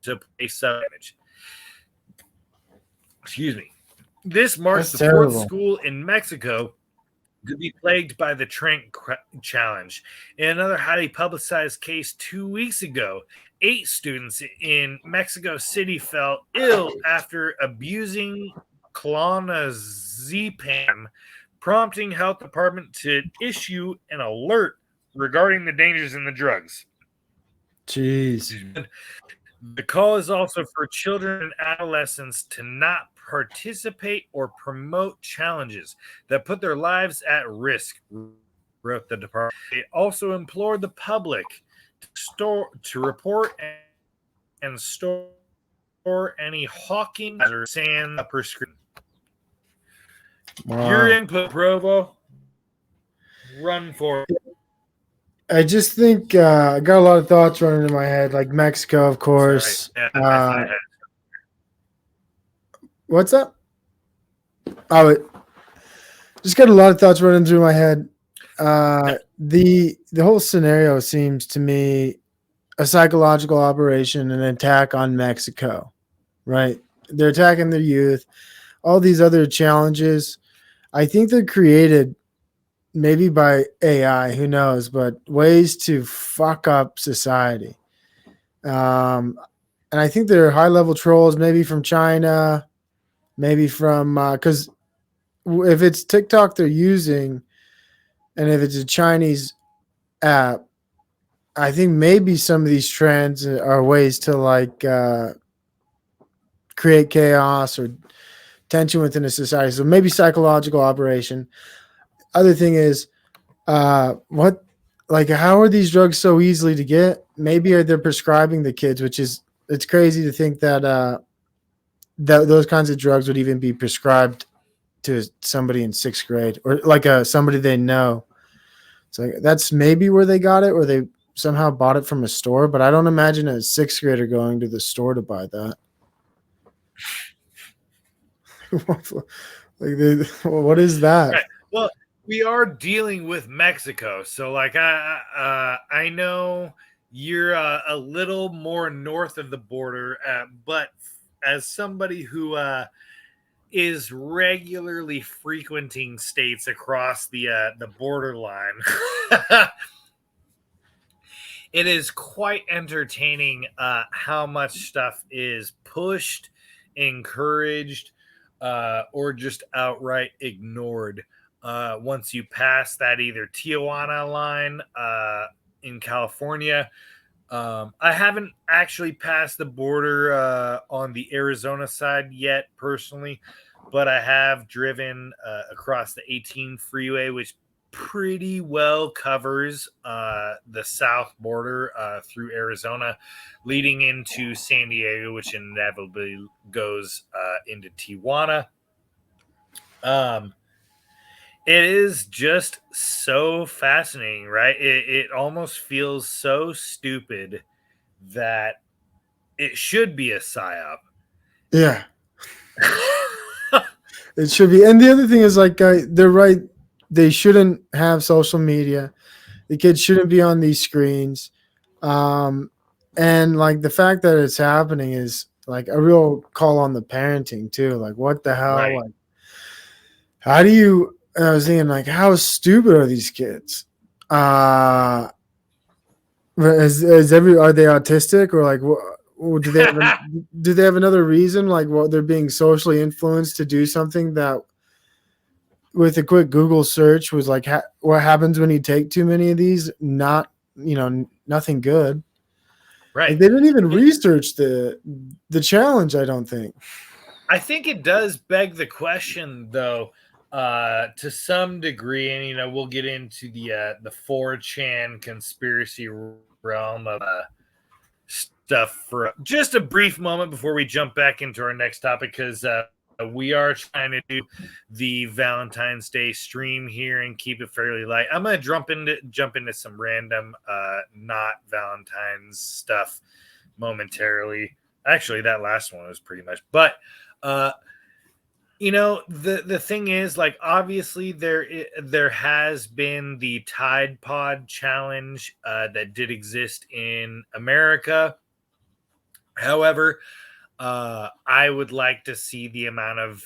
to place damage. Excuse me. This marks the fourth school in Mexico to be plagued by the Trent challenge. In another highly publicized case 2 weeks ago, 8 students in Mexico City fell ill after abusing clonazepam, prompting health department to issue an alert regarding the dangers in the drugs. Jeez. The call is also for children and adolescents to not participate or promote challenges that put their lives at risk, wrote the department. They also implored the public to report and store any hawking or sand prescription. Wow. Your input, Provo. Run for it. I just think I got a lot of thoughts running in my head, like Mexico, of course. What's up? Oh, just got a lot of thoughts running through my head. The whole scenario seems to me a psychological operation, an attack on Mexico, right? They're attacking their youth. All these other challenges, I think they're created maybe by AI, who knows, but ways to fuck up society. And I think there are high-level trolls, maybe from China, maybe from because if it's TikTok they're using, and if it's a Chinese app, I think maybe some of these trends are ways to like create chaos or tension within a society. So maybe psychological operation. Other thing is, how are these drugs so easily to get? Maybe they're prescribing the kids, which is, it's crazy to think that that those kinds of drugs would even be prescribed to somebody in 6th grade or like somebody they know. So that's maybe where they got it, or they somehow bought it from a store. But I don't imagine a 6th grader going to the store to buy that. What is that? Right. Well, we are dealing with Mexico, so like I know you're a little more north of the border, but as somebody who is regularly frequenting states across the borderline, it is quite entertaining how much stuff is pushed, encouraged, or just outright ignored once you pass that either Tijuana line in California. I haven't actually passed the border on the Arizona side yet, personally, but I have driven across the 18 freeway, which pretty well covers the south border through Arizona, leading into San Diego, which inevitably goes into Tijuana. Um, it is just so fascinating, right? It almost feels so stupid that it should be a psyop. Yeah, it should be. And the other thing is, like, they're right. They shouldn't have social media. The kids shouldn't be on these screens. Um, and like the fact that it's happening is like a real call on the parenting too. Like, what the hell? Right. Like, how do you? And I was thinking, like, how stupid are these kids? Uh, are they autistic, or like do they have do they have another reason, like what they're being socially influenced to do something that with a quick Google search was like what happens when you take too many of these? Not, nothing good. Right. Like they didn't even research the challenge. I don't think. I think it does beg the question, though, to some degree, and we'll get into the 4chan conspiracy realm of stuff for just a brief moment before we jump back into our next topic, because we are trying to do the Valentine's Day stream here and keep it fairly light. I'm gonna jump into some random not Valentine's stuff momentarily. Actually, that last one was pretty much, but the thing is, like, obviously there has been the Tide Pod challenge that did exist in America. However, I would like to see the amount of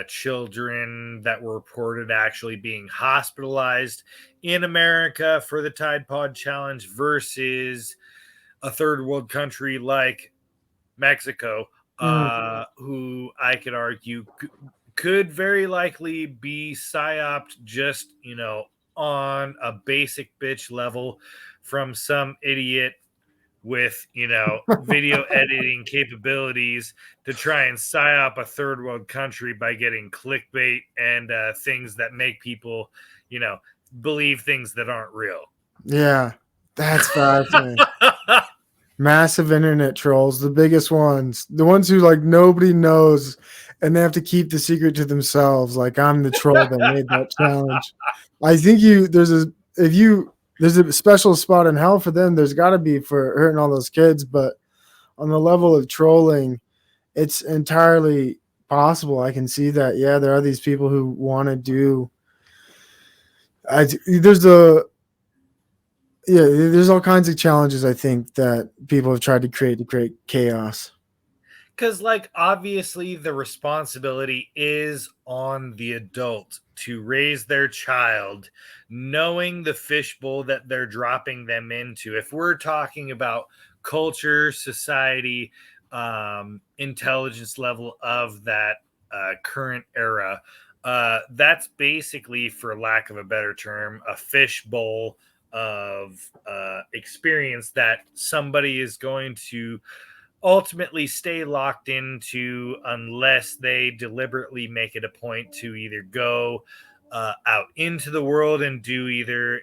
children that were reported actually being hospitalized in America for the Tide Pod challenge versus a third world country like Mexico, Mm. who I could argue could very likely be psyoped just, on a basic bitch level from some idiot with, video editing capabilities to try and psyop a third world country by getting clickbait and things that make people, you know, believe things that aren't real. Yeah, that's fascinating. Massive internet trolls, the biggest ones, the ones who like nobody knows, and they have to keep the secret to themselves. Like, I'm the troll that made that challenge. I think there's a special spot in hell for them. There's got to be for hurting all those kids, but on the level of trolling, it's entirely possible. I can see that. Yeah, there are these people who want to do. There's a Yeah, there's all kinds of challenges I think that people have tried to create chaos. Because, like, obviously, the responsibility is on the adult to raise their child, knowing the fishbowl that they're dropping them into. If we're talking about culture, society, intelligence level of that current era, that's basically, for lack of a better term, a fishbowl of experience that somebody is going to ultimately stay locked into unless they deliberately make it a point to either go out into the world and do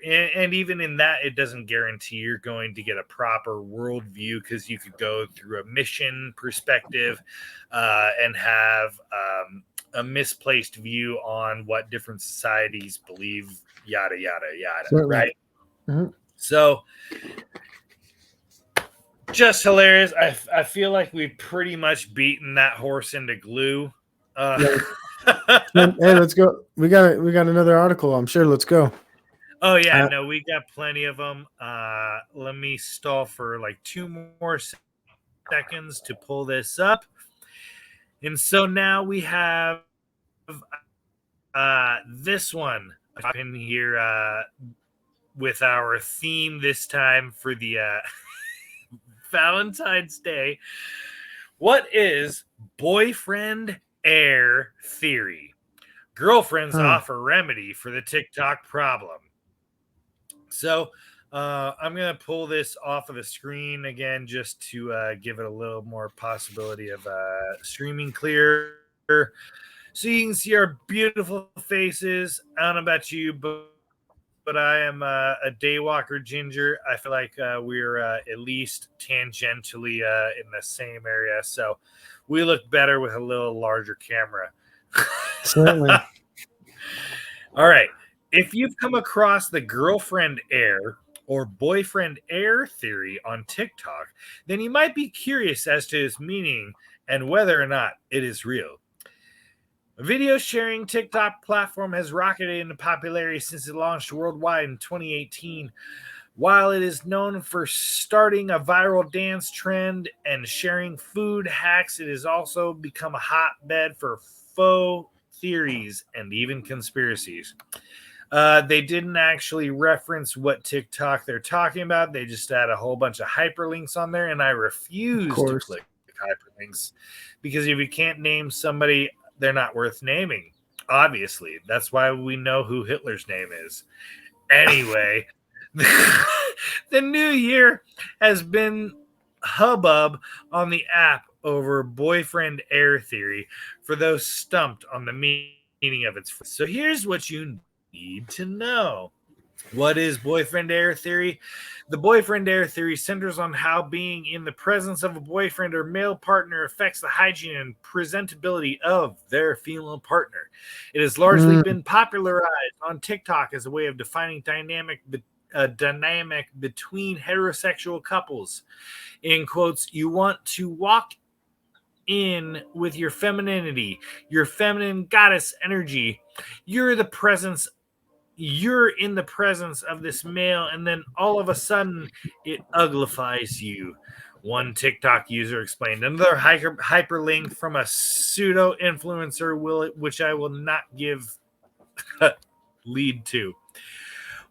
and even in that, it doesn't guarantee you're going to get a proper worldview, because you could go through a mission perspective and have a misplaced view on what different societies believe, yada yada yada, Certainly. right? Mhm. So just hilarious. I feel like we've pretty much beaten that horse into glue. Yeah. Hey, let's go. We got another article, I'm sure. Let's go. Oh yeah, Uh, no, we got plenty of them. Let me stall for like 2 more seconds to pull this up, and so now we have this one in here. with our theme this time for the Valentine's Day. What is boyfriend air theory? Girlfriends offer remedy for the TikTok problem. So I'm going to pull this off of the screen again just to give it a little more possibility of streaming clear so you can see our beautiful faces. I don't know about you, but I am a daywalker ginger. I feel like we're at least tangentially in the same area. So we look better with a little larger camera. Certainly. All right. If you've come across the girlfriend air or boyfriend air theory on TikTok, then you might be curious as to its meaning and whether or not it is real. A video sharing TikTok platform has rocketed into popularity since it launched worldwide in 2018. While it is known for starting a viral dance trend and sharing food hacks, it has also become a hotbed for faux theories and even conspiracies. They didn't actually reference what TikTok they're talking about. They just had a whole bunch of hyperlinks on there, and I refuse to click hyperlinks because if you can't name somebody, they're not worth naming. Obviously, that's why we know who Hitler's name is. Anyway, the new year has been hubbub on the app over boyfriend air theory for those stumped on the meaning of its. So here's what you need to know. What is boyfriend air theory? The boyfriend air theory centers on how being in the presence of a boyfriend or male partner affects the hygiene and presentability of their female partner. It has largely been popularized on TikTok as a way of defining dynamic between heterosexual couples. In quotes, you want to walk in with your femininity, your feminine goddess energy. You're in the presence of this male, and then all of a sudden it uglifies you. One TikTok user explained. Another hyperlink from a pseudo influencer which I will not give lead to.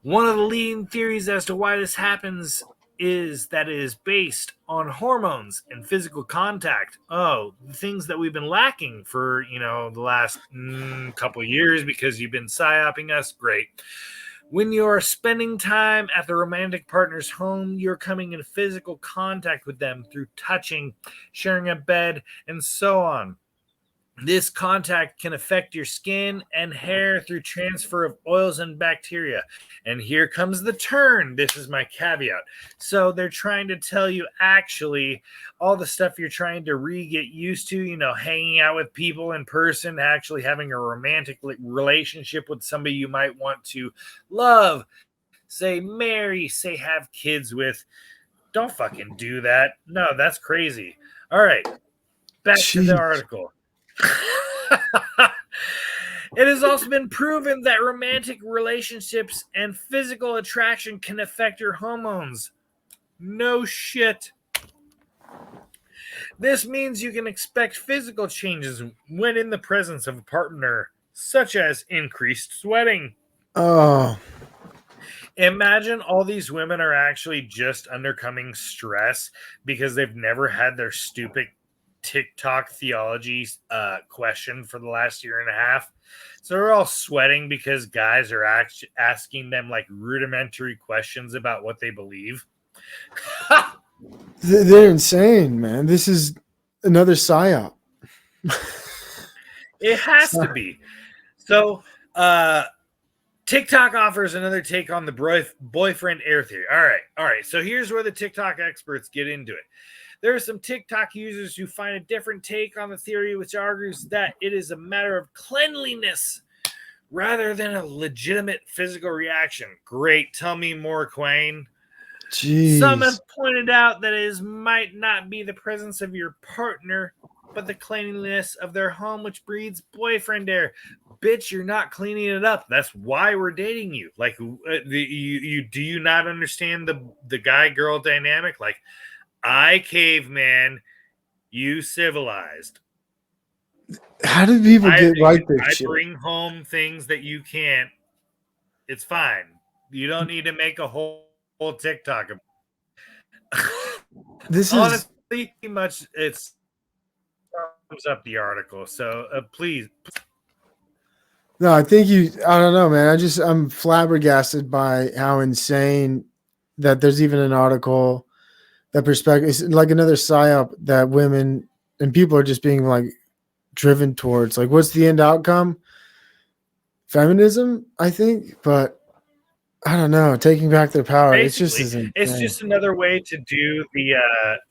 One of the leading theories as to why this happens is that it is based on hormones and physical contact. Oh, things that we've been lacking for, the last couple of years because you've been psyoping us. Great. When you're spending time at the romantic partner's home, you're coming in physical contact with them through touching, sharing a bed, and so on. This contact can affect your skin and hair through transfer of oils and bacteria. And here comes the turn. This is my caveat. So they're trying to tell you actually all the stuff you're trying to get used to, hanging out with people in person, actually having a romantic relationship with somebody you might want to love, say marry, say have kids with. Don't fucking do that. No, that's crazy. All right. Back to the article. It has also been proven that romantic relationships and physical attraction can affect your hormones. No shit. This means you can expect physical changes when in the presence of a partner, such as increased sweating. Oh. Imagine all these women are actually just undercoming stress because they've never had their stupid TikTok theology question for the last year and a half. So they're all sweating because guys are asking them like rudimentary questions about what they believe. They're insane, man. This is another psyop. It has to be. So TikTok offers another take on the boyfriend air theory. All right. So here's where the TikTok experts get into it. There are some TikTok users who find a different take on the theory, which argues that it is a matter of cleanliness rather than a legitimate physical reaction. Great. Tell me more, Quayne. Jeez. Some have pointed out that it might not be the presence of your partner, but the cleanliness of their home, which breeds boyfriend air. Bitch, you're not cleaning it up. That's why we're dating you. Like, do you not understand the guy-girl dynamic? Like, I caveman, you civilized. How did people get like this shit? I bring home things that you can't. It's fine. You don't need to make a whole TikTok. This is Honestly, much it's thumbs up the article. So please, no. I think you. I don't know, man. I'm flabbergasted by how insane that there's even an article that perspective is like another psyop that women and people are just being like driven towards. Like, what's the end outcome? Feminism, I think, but I don't know. Taking back their power. It's just basically, as it's insane. just another way to do the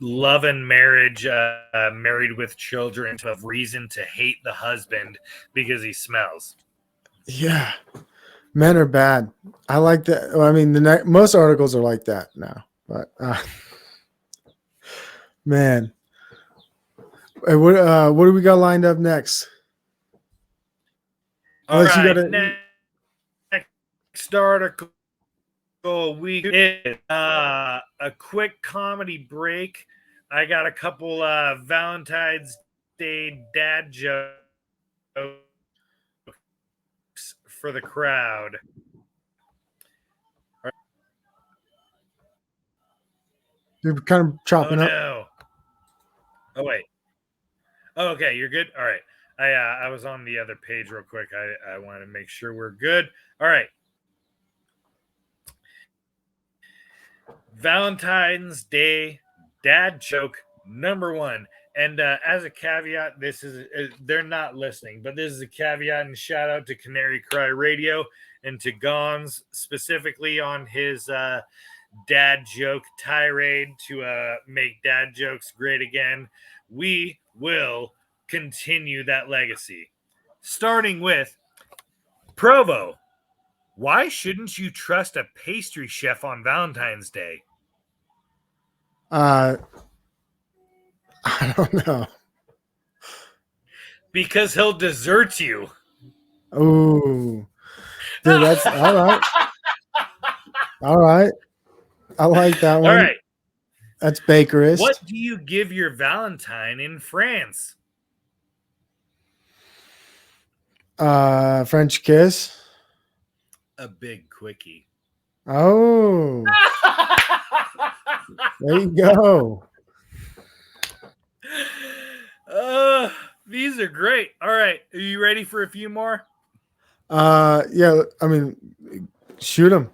love and marriage, married with children, to have reason to hate the husband because he smells. Yeah, men are bad. I like that. Well, I mean, most articles are like that now, but man, hey, what do we got lined up next? All Unless you got right, to. next article we is a quick comedy break. I got a couple Valentine's Day dad jokes for the crowd. You're kind of Oh chopping up. no! Oh wait. Oh, okay, you're good. All right. I was on the other page real quick. I wanted to make sure we're good. All right. Valentine's Day dad joke number one. And as a caveat, this is they're not listening, but this is a caveat and shout out to Canary Cry Radio and to Gons specifically on his dad joke tirade to make dad jokes great again. We will continue that legacy. Starting with Provo. Why shouldn't you trust a pastry chef on Valentine's Day? I don't know. Because he'll desert you. Oh, dude, that's all right. All right, I like that one. All right. That's bakerist. What do you give your Valentine in France? French kiss. A big quickie. Oh, there you go. These are great. All right. Are you ready for a few more? Yeah. I mean, shoot him.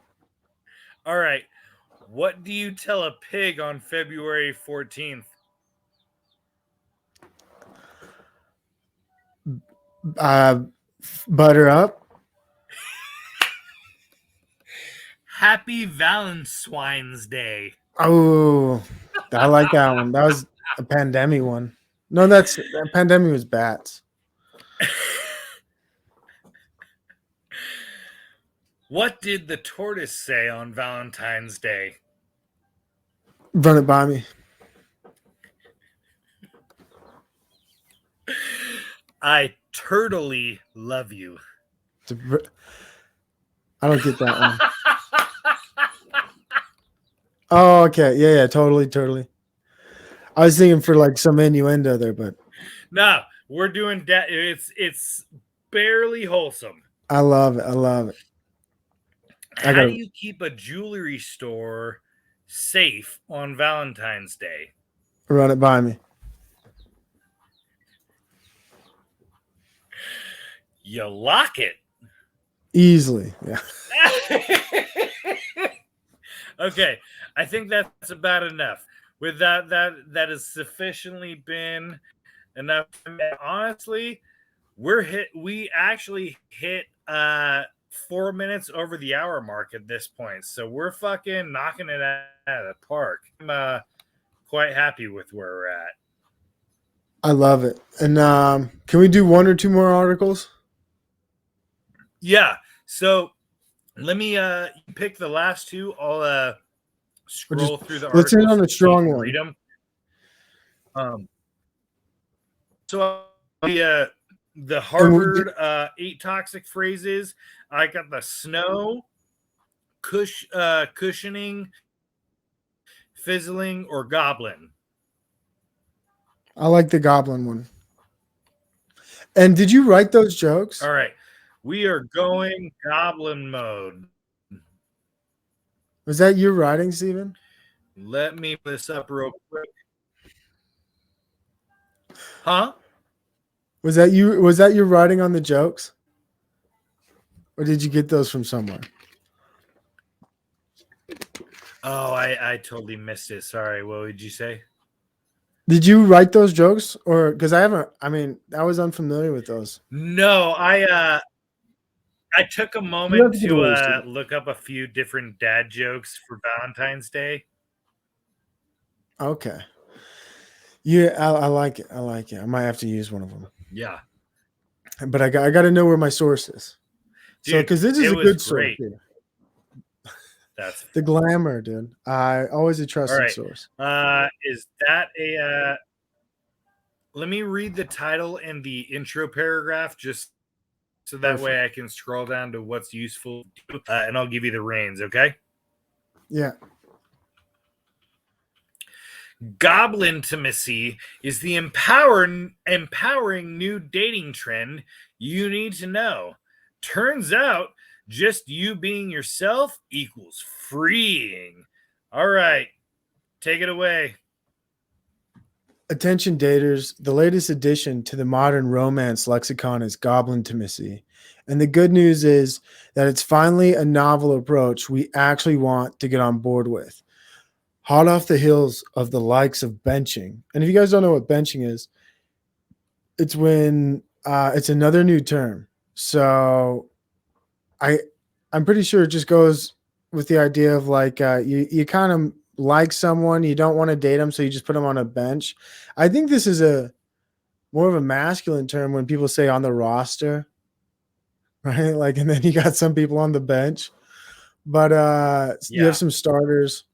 All right. What do you tell a pig on February 14th? Butter up. Happy Valentine's Day. Oh, I like that one. That was a pandemic one. No, that pandemic was bats. What did the tortoise say on Valentine's Day? Run it by me. I turtily love you. I don't get that one. Oh, okay. Yeah, totally. I was thinking for like some innuendo there, but no, we're doing that. It's barely wholesome. I love it. How do you keep a jewelry store safe on Valentine's Day? Run it by me. You lock it. Easily. Yeah. Okay. I think that's about enough. With that has sufficiently been enough. Honestly, we actually hit 4 minutes over the hour mark at this point. So we're fucking knocking it out of the park. I'm quite happy with where we're at. I love it. And can we do one or two more articles? Yeah. So let me pick the last two. I'll scroll through the articles. Let's end on a strong one. Read them. So the Harvard 8 toxic phrases. I got the snow, cushioning, fizzling, or goblin. I like the goblin one. And did you write those jokes? All right. We are going goblin mode. Was that you writing, Steven? Let me pull this up real quick. Huh? Was that you? Was that you writing on the jokes, or did you get those from somewhere? Oh, I totally missed it. Sorry. What would you say? Did you write those jokes, or because I haven't? I mean, I was unfamiliar with those. No, I took a You have moment to get to away, Steven. look up a few different dad jokes for Valentine's Day. Okay. Yeah, I like it. I like it. I might have to use one of them, Yeah, but I got to know where my source is. So, dude, because this it is a was good source great. here. That's The glamour, dude. I always a all trusted right. source. Is that a? Let me read the title and the intro paragraph just so that Perfect. way I can scroll down to what's useful, and I'll give you the reins. Okay. Yeah. Goblintimacy is the empowering new dating trend you need to know. Turns out, just you being yourself equals freeing. All right, take it away. Attention daters, the latest addition to the modern romance lexicon is goblintimacy. And the good news is that it's finally a novel approach we actually want to get on board with. Hot off the heels of the likes of benching. And if you guys don't know what benching is, it's when it's another new term. So I I'm pretty sure it just goes with the idea of like you kind of like someone, you don't want to date them, so you just put them on a bench. I think this is a more of a masculine term when people say on the roster, right? Like, and then you got some people on the bench, but you have Yeah. some starters.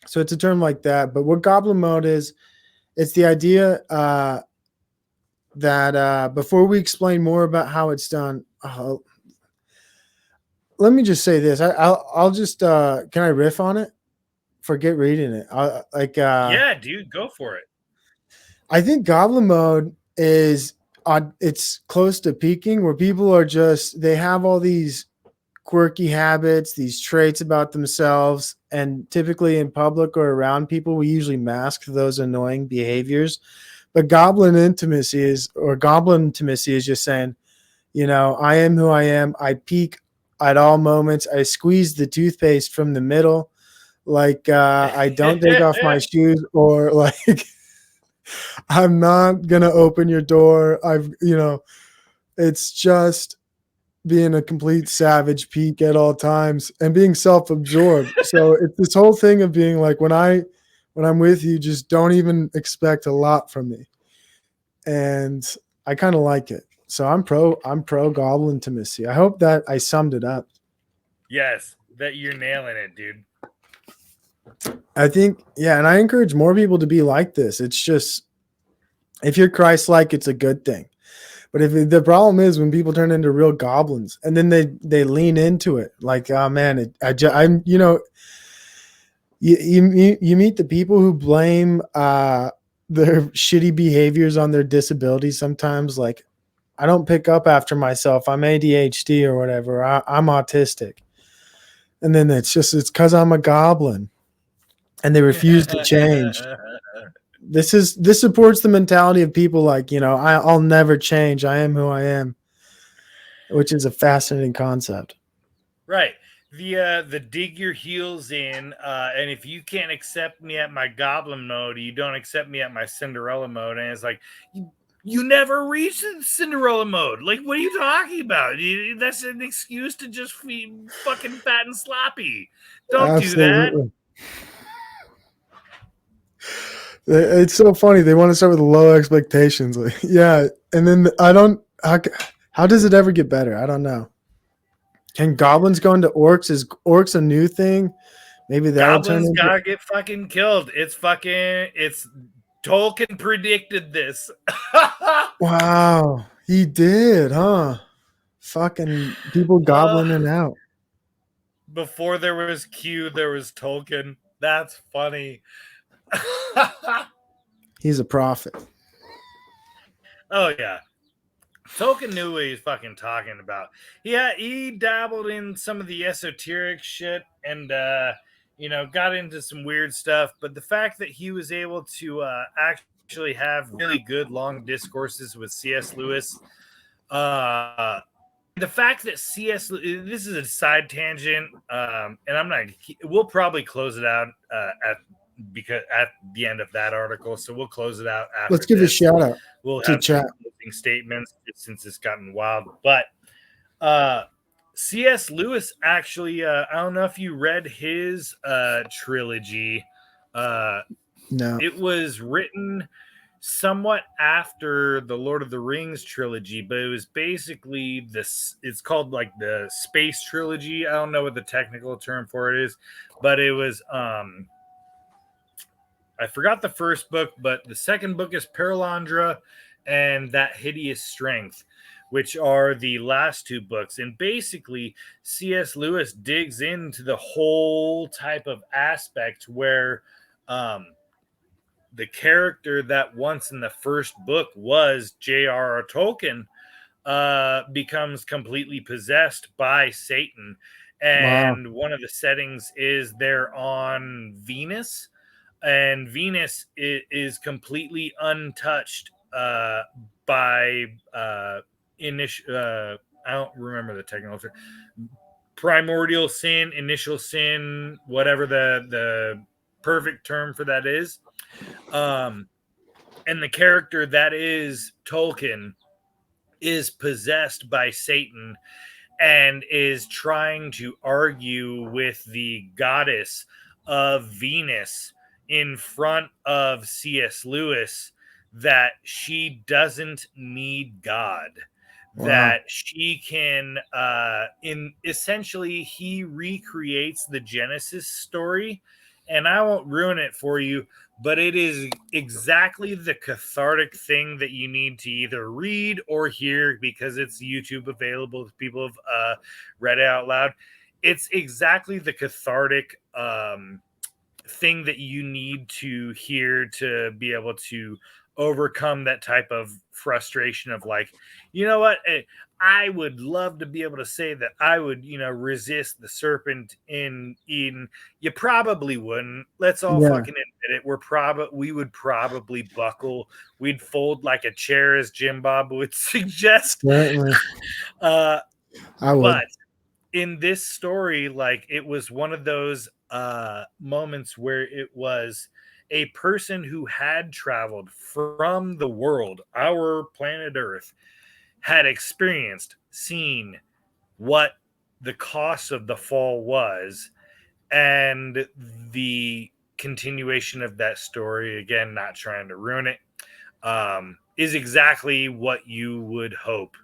So it's a term like that. But what goblin mode is, it's the idea that before we explain more about how it's done, let me just say this. I'll just can I riff on it? Forget reading it. Yeah, dude, go for it. I think goblin mode is it's close to peaking where people are just they have all these quirky habits, these traits about themselves, and typically in public or around people, we usually mask those annoying behaviors. But goblin intimacy is just saying, I am who I am. I peak at all moments. I squeeze the toothpaste from the middle. Like I don't take off my shoes or like I'm not gonna open your door. It's just being a complete savage peak at all times and being self-absorbed. So it's this whole thing of being like when I'm with you, just don't even expect a lot from me. And I kind of like it. So I'm pro goblin intimacy. I hope that I summed it up. Yes, that you're nailing it, dude. I think, yeah, and I encourage more people to be like this. It's just if you're Christ-like, it's a good thing. But if the problem is when people turn into real goblins and then they lean into it, like, oh man, I'm you meet the people who blame their shitty behaviors on their disabilities. Sometimes, like, I don't pick up after myself. I'm ADHD or whatever. I'm autistic, and then it's because I'm a goblin, and they refuse to change. This supports the mentality of people like I'll never change. I am who I am, which is a fascinating concept. Right. The dig your heels in, and if you can't accept me at my goblin mode, you don't accept me at my Cinderella mode, and it's like you never reach Cinderella mode. Like, what are you talking about? That's an excuse to just be fucking fat and sloppy. Don't do that. Absolutely. It's so funny. They want to start with low expectations. Like, yeah, and then I don't. How does it ever get better? I don't know. Can goblins go into orcs? Is orcs a new thing? Maybe that'll turn Goblins into. gotta get fucking killed. It's Tolkien predicted this. Wow, he did, huh? Fucking people uh, goblining out. Before there was Q, there was Tolkien. That's funny. He's a prophet. Oh yeah. Tolkien knew what he was fucking talking about. Yeah, he dabbled in some of the esoteric shit, and got into some weird stuff. But the fact that he was able to actually have really good long discourses with C.S. Lewis, the fact that C.S. This is a side tangent, and I'm not. We'll probably close it out at the end of that article. So we'll close it out Let's after give a this. shout out We'll to have some chat. closing statements since it's gotten wild. But C.S. Lewis actually, I don't know if you read his trilogy. No. It was written somewhat after the Lord of the Rings trilogy, but it was basically this. It's called like the Space Trilogy. I don't know what the technical term for it is, but it was. I forgot the first book, but the second book is Paralandra and That Hideous Strength, which are the last two books. And basically, C.S. Lewis digs into the whole type of aspect where the character that once in the first book was J.R.R. Tolkien becomes completely possessed by Satan. Wow. And one of the settings is they're on Venus, and Venus is completely untouched by initial. I don't remember the technical term. Primordial sin, initial sin, whatever the perfect term for that is. And the character that is Tolkien is possessed by Satan and is trying to argue with the goddess of Venus in front of C.S. Lewis that she doesn't need God, Wow. that she can in essentially he recreates the Genesis story, and I won't ruin it for you, but it is exactly the cathartic thing that you need to either read or hear because it's YouTube available if people have read it out loud. It's exactly the cathartic thing that you need to hear to be able to overcome that type of frustration of like, you know what? I would love to be able to say that I would, resist the serpent in Eden. You probably wouldn't. Let's all Yeah, fucking admit it. We would probably buckle. We'd fold like a chair, as Jim Bob would suggest. certainly. Uh, I would. but in this story, like it was one of those moments where it was a person who had traveled from the world, our planet Earth, had experienced, seen what the cost of the fall was, and the continuation of that story, again, not trying to ruin it, is exactly what you would hope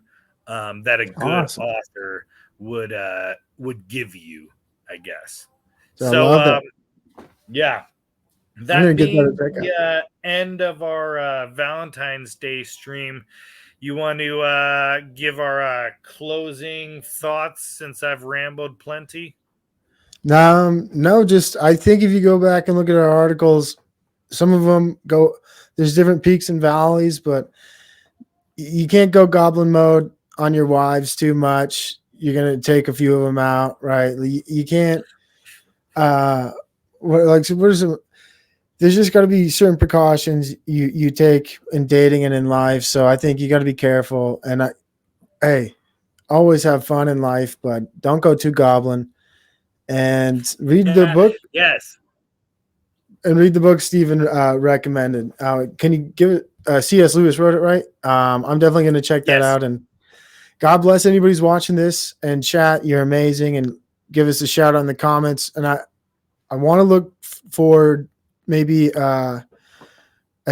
that a good Awesome. author would give you, I guess. So I So love that. yeah, I'm gonna that get that being a check the out. end of our Valentine's Day stream, you want to give our closing thoughts since I've rambled plenty? No, just I think if you go back and look at our articles, some of them go. There's different peaks and valleys, but you can't go goblin mode on your wives too much. You're gonna take a few of them out, right? You can't. What like so what is it? There's just got to be certain precautions you take in dating and in life. So I think you got to be careful. And hey, always have fun in life, but don't go too goblin. And read the Yeah, book. yes, And read the book Stephen recommended. Can you give it? C.S. Lewis wrote it, right? I'm definitely going to check that yes. out. And God bless anybody who's watching this and chat. You're amazing. And give us a shout out in the comments. And I want to look for maybe a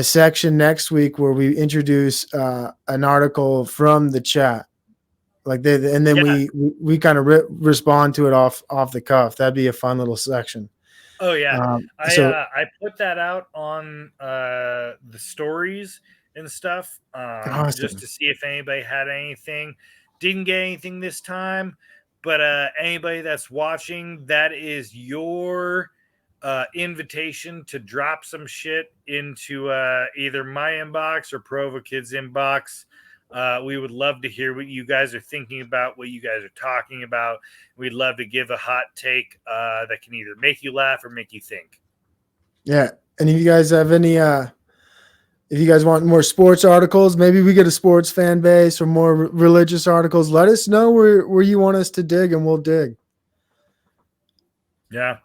section next week where we introduce an article from the chat, like and then Yeah. we kind of respond to it off the cuff. That'd be a fun little section. Oh yeah, So I put that out on the stories and stuff, just awesome. to see if anybody had anything. Didn't get anything this time, but anybody that's watching, that is your invitation to drop some shit into either my inbox or Provo Kids inbox. We would love to hear what you guys are thinking about, what you guys are talking about. We'd love to give a hot take that can either make you laugh or make you think. Yeah. And if you guys have any if you guys want more sports articles, maybe we get a sports fan base or more religious articles, let us know where you want us to dig and we'll dig. Yeah.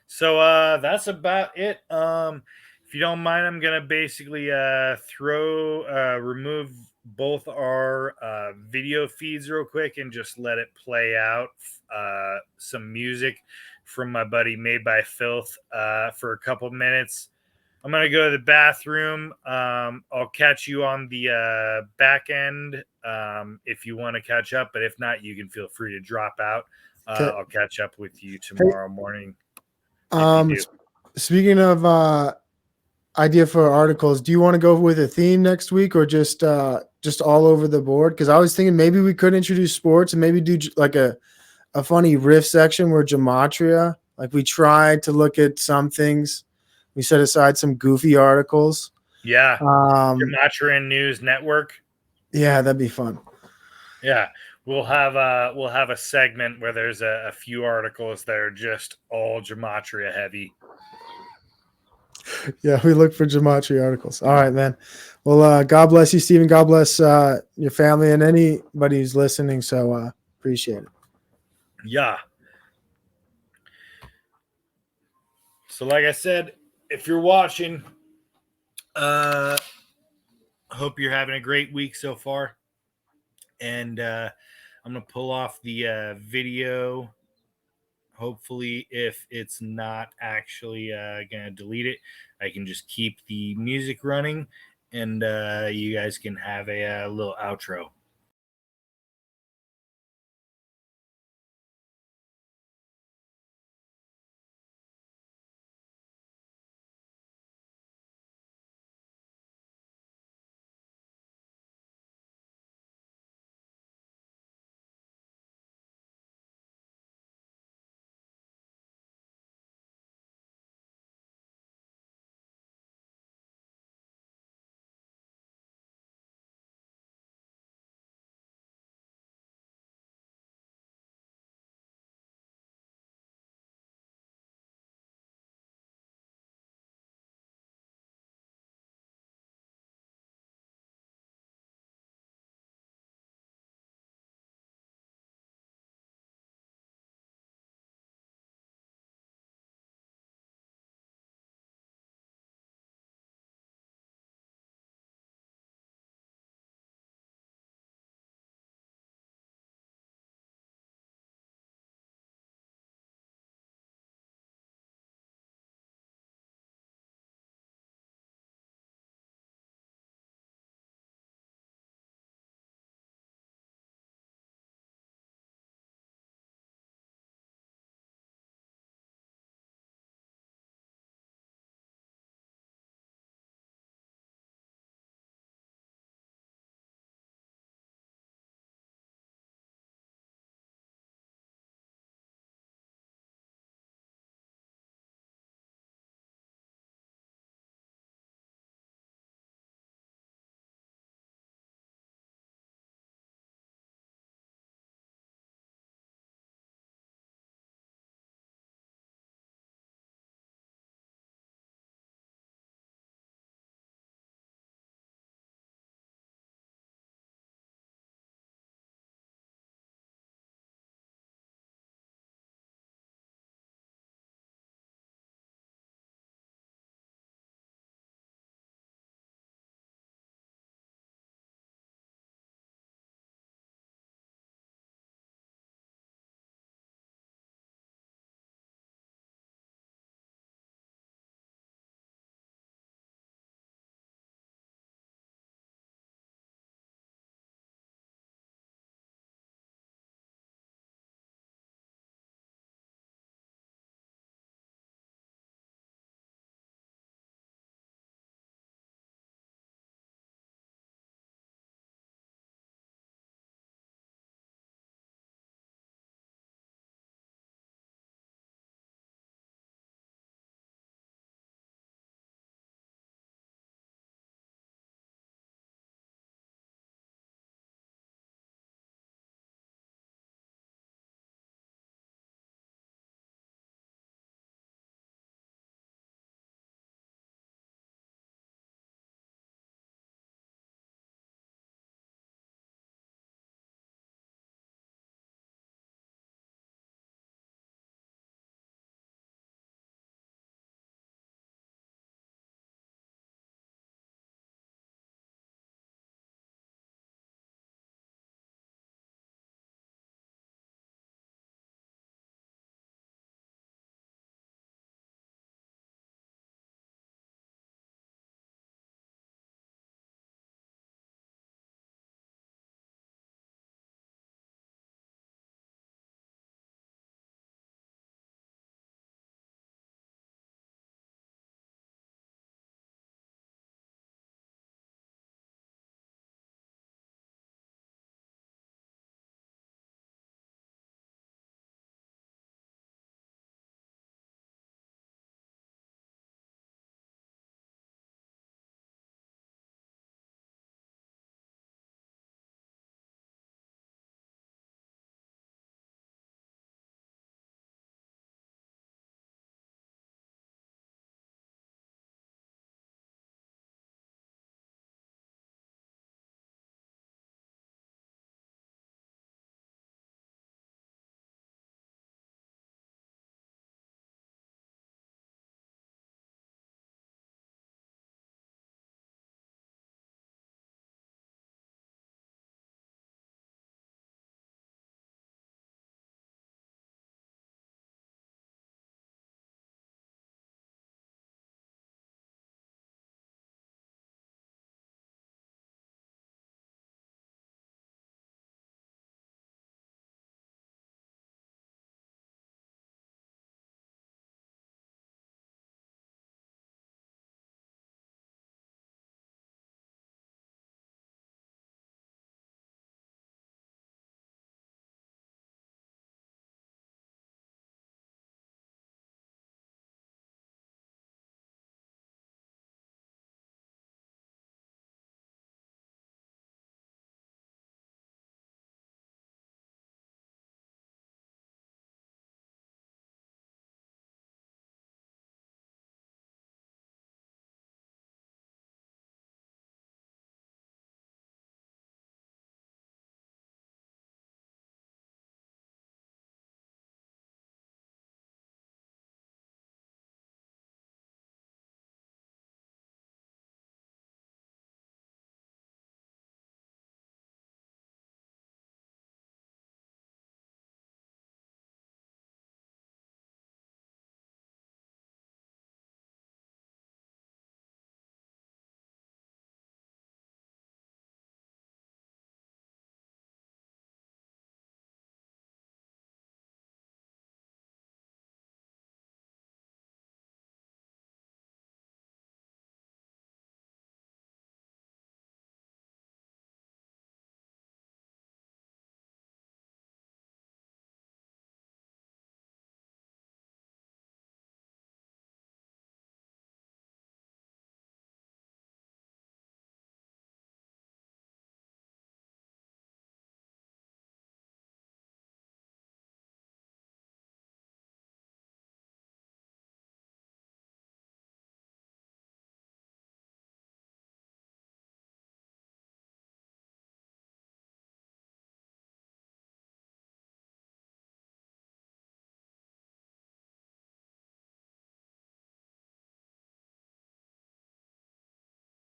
So that's about it. If you don't mind, I'm gonna basically remove both our video feeds real quick and just let it play out some music from my buddy Made by Filth for a couple minutes. I'm gonna go to the bathroom. I'll catch you on the back end if you want to catch up, but if not, you can feel free to drop out. Okay. I'll catch up with you Hey, tomorrow morning if you do. speaking of idea for articles, do you want to go with a theme next week or just all over the board? Because I was thinking maybe we could introduce sports and maybe do like a funny riff section where gematria, like we tried to look at some things. We set aside some goofy articles. Yeah. Um, Gematria News Network. yeah, that'd be fun. Yeah. We'll have a segment where there's a few articles that are just all gematria heavy. Yeah, we look for gematria articles. All right, man. Well, God bless you, Stephen. God bless your family and anybody who's listening. So appreciate it. Yeah. So like I said, if you're watching, hope you're having a great week so far. And I'm going to pull off the video. Hopefully, if it's not actually going to delete it, I can just keep the music running and you guys can have a little outro.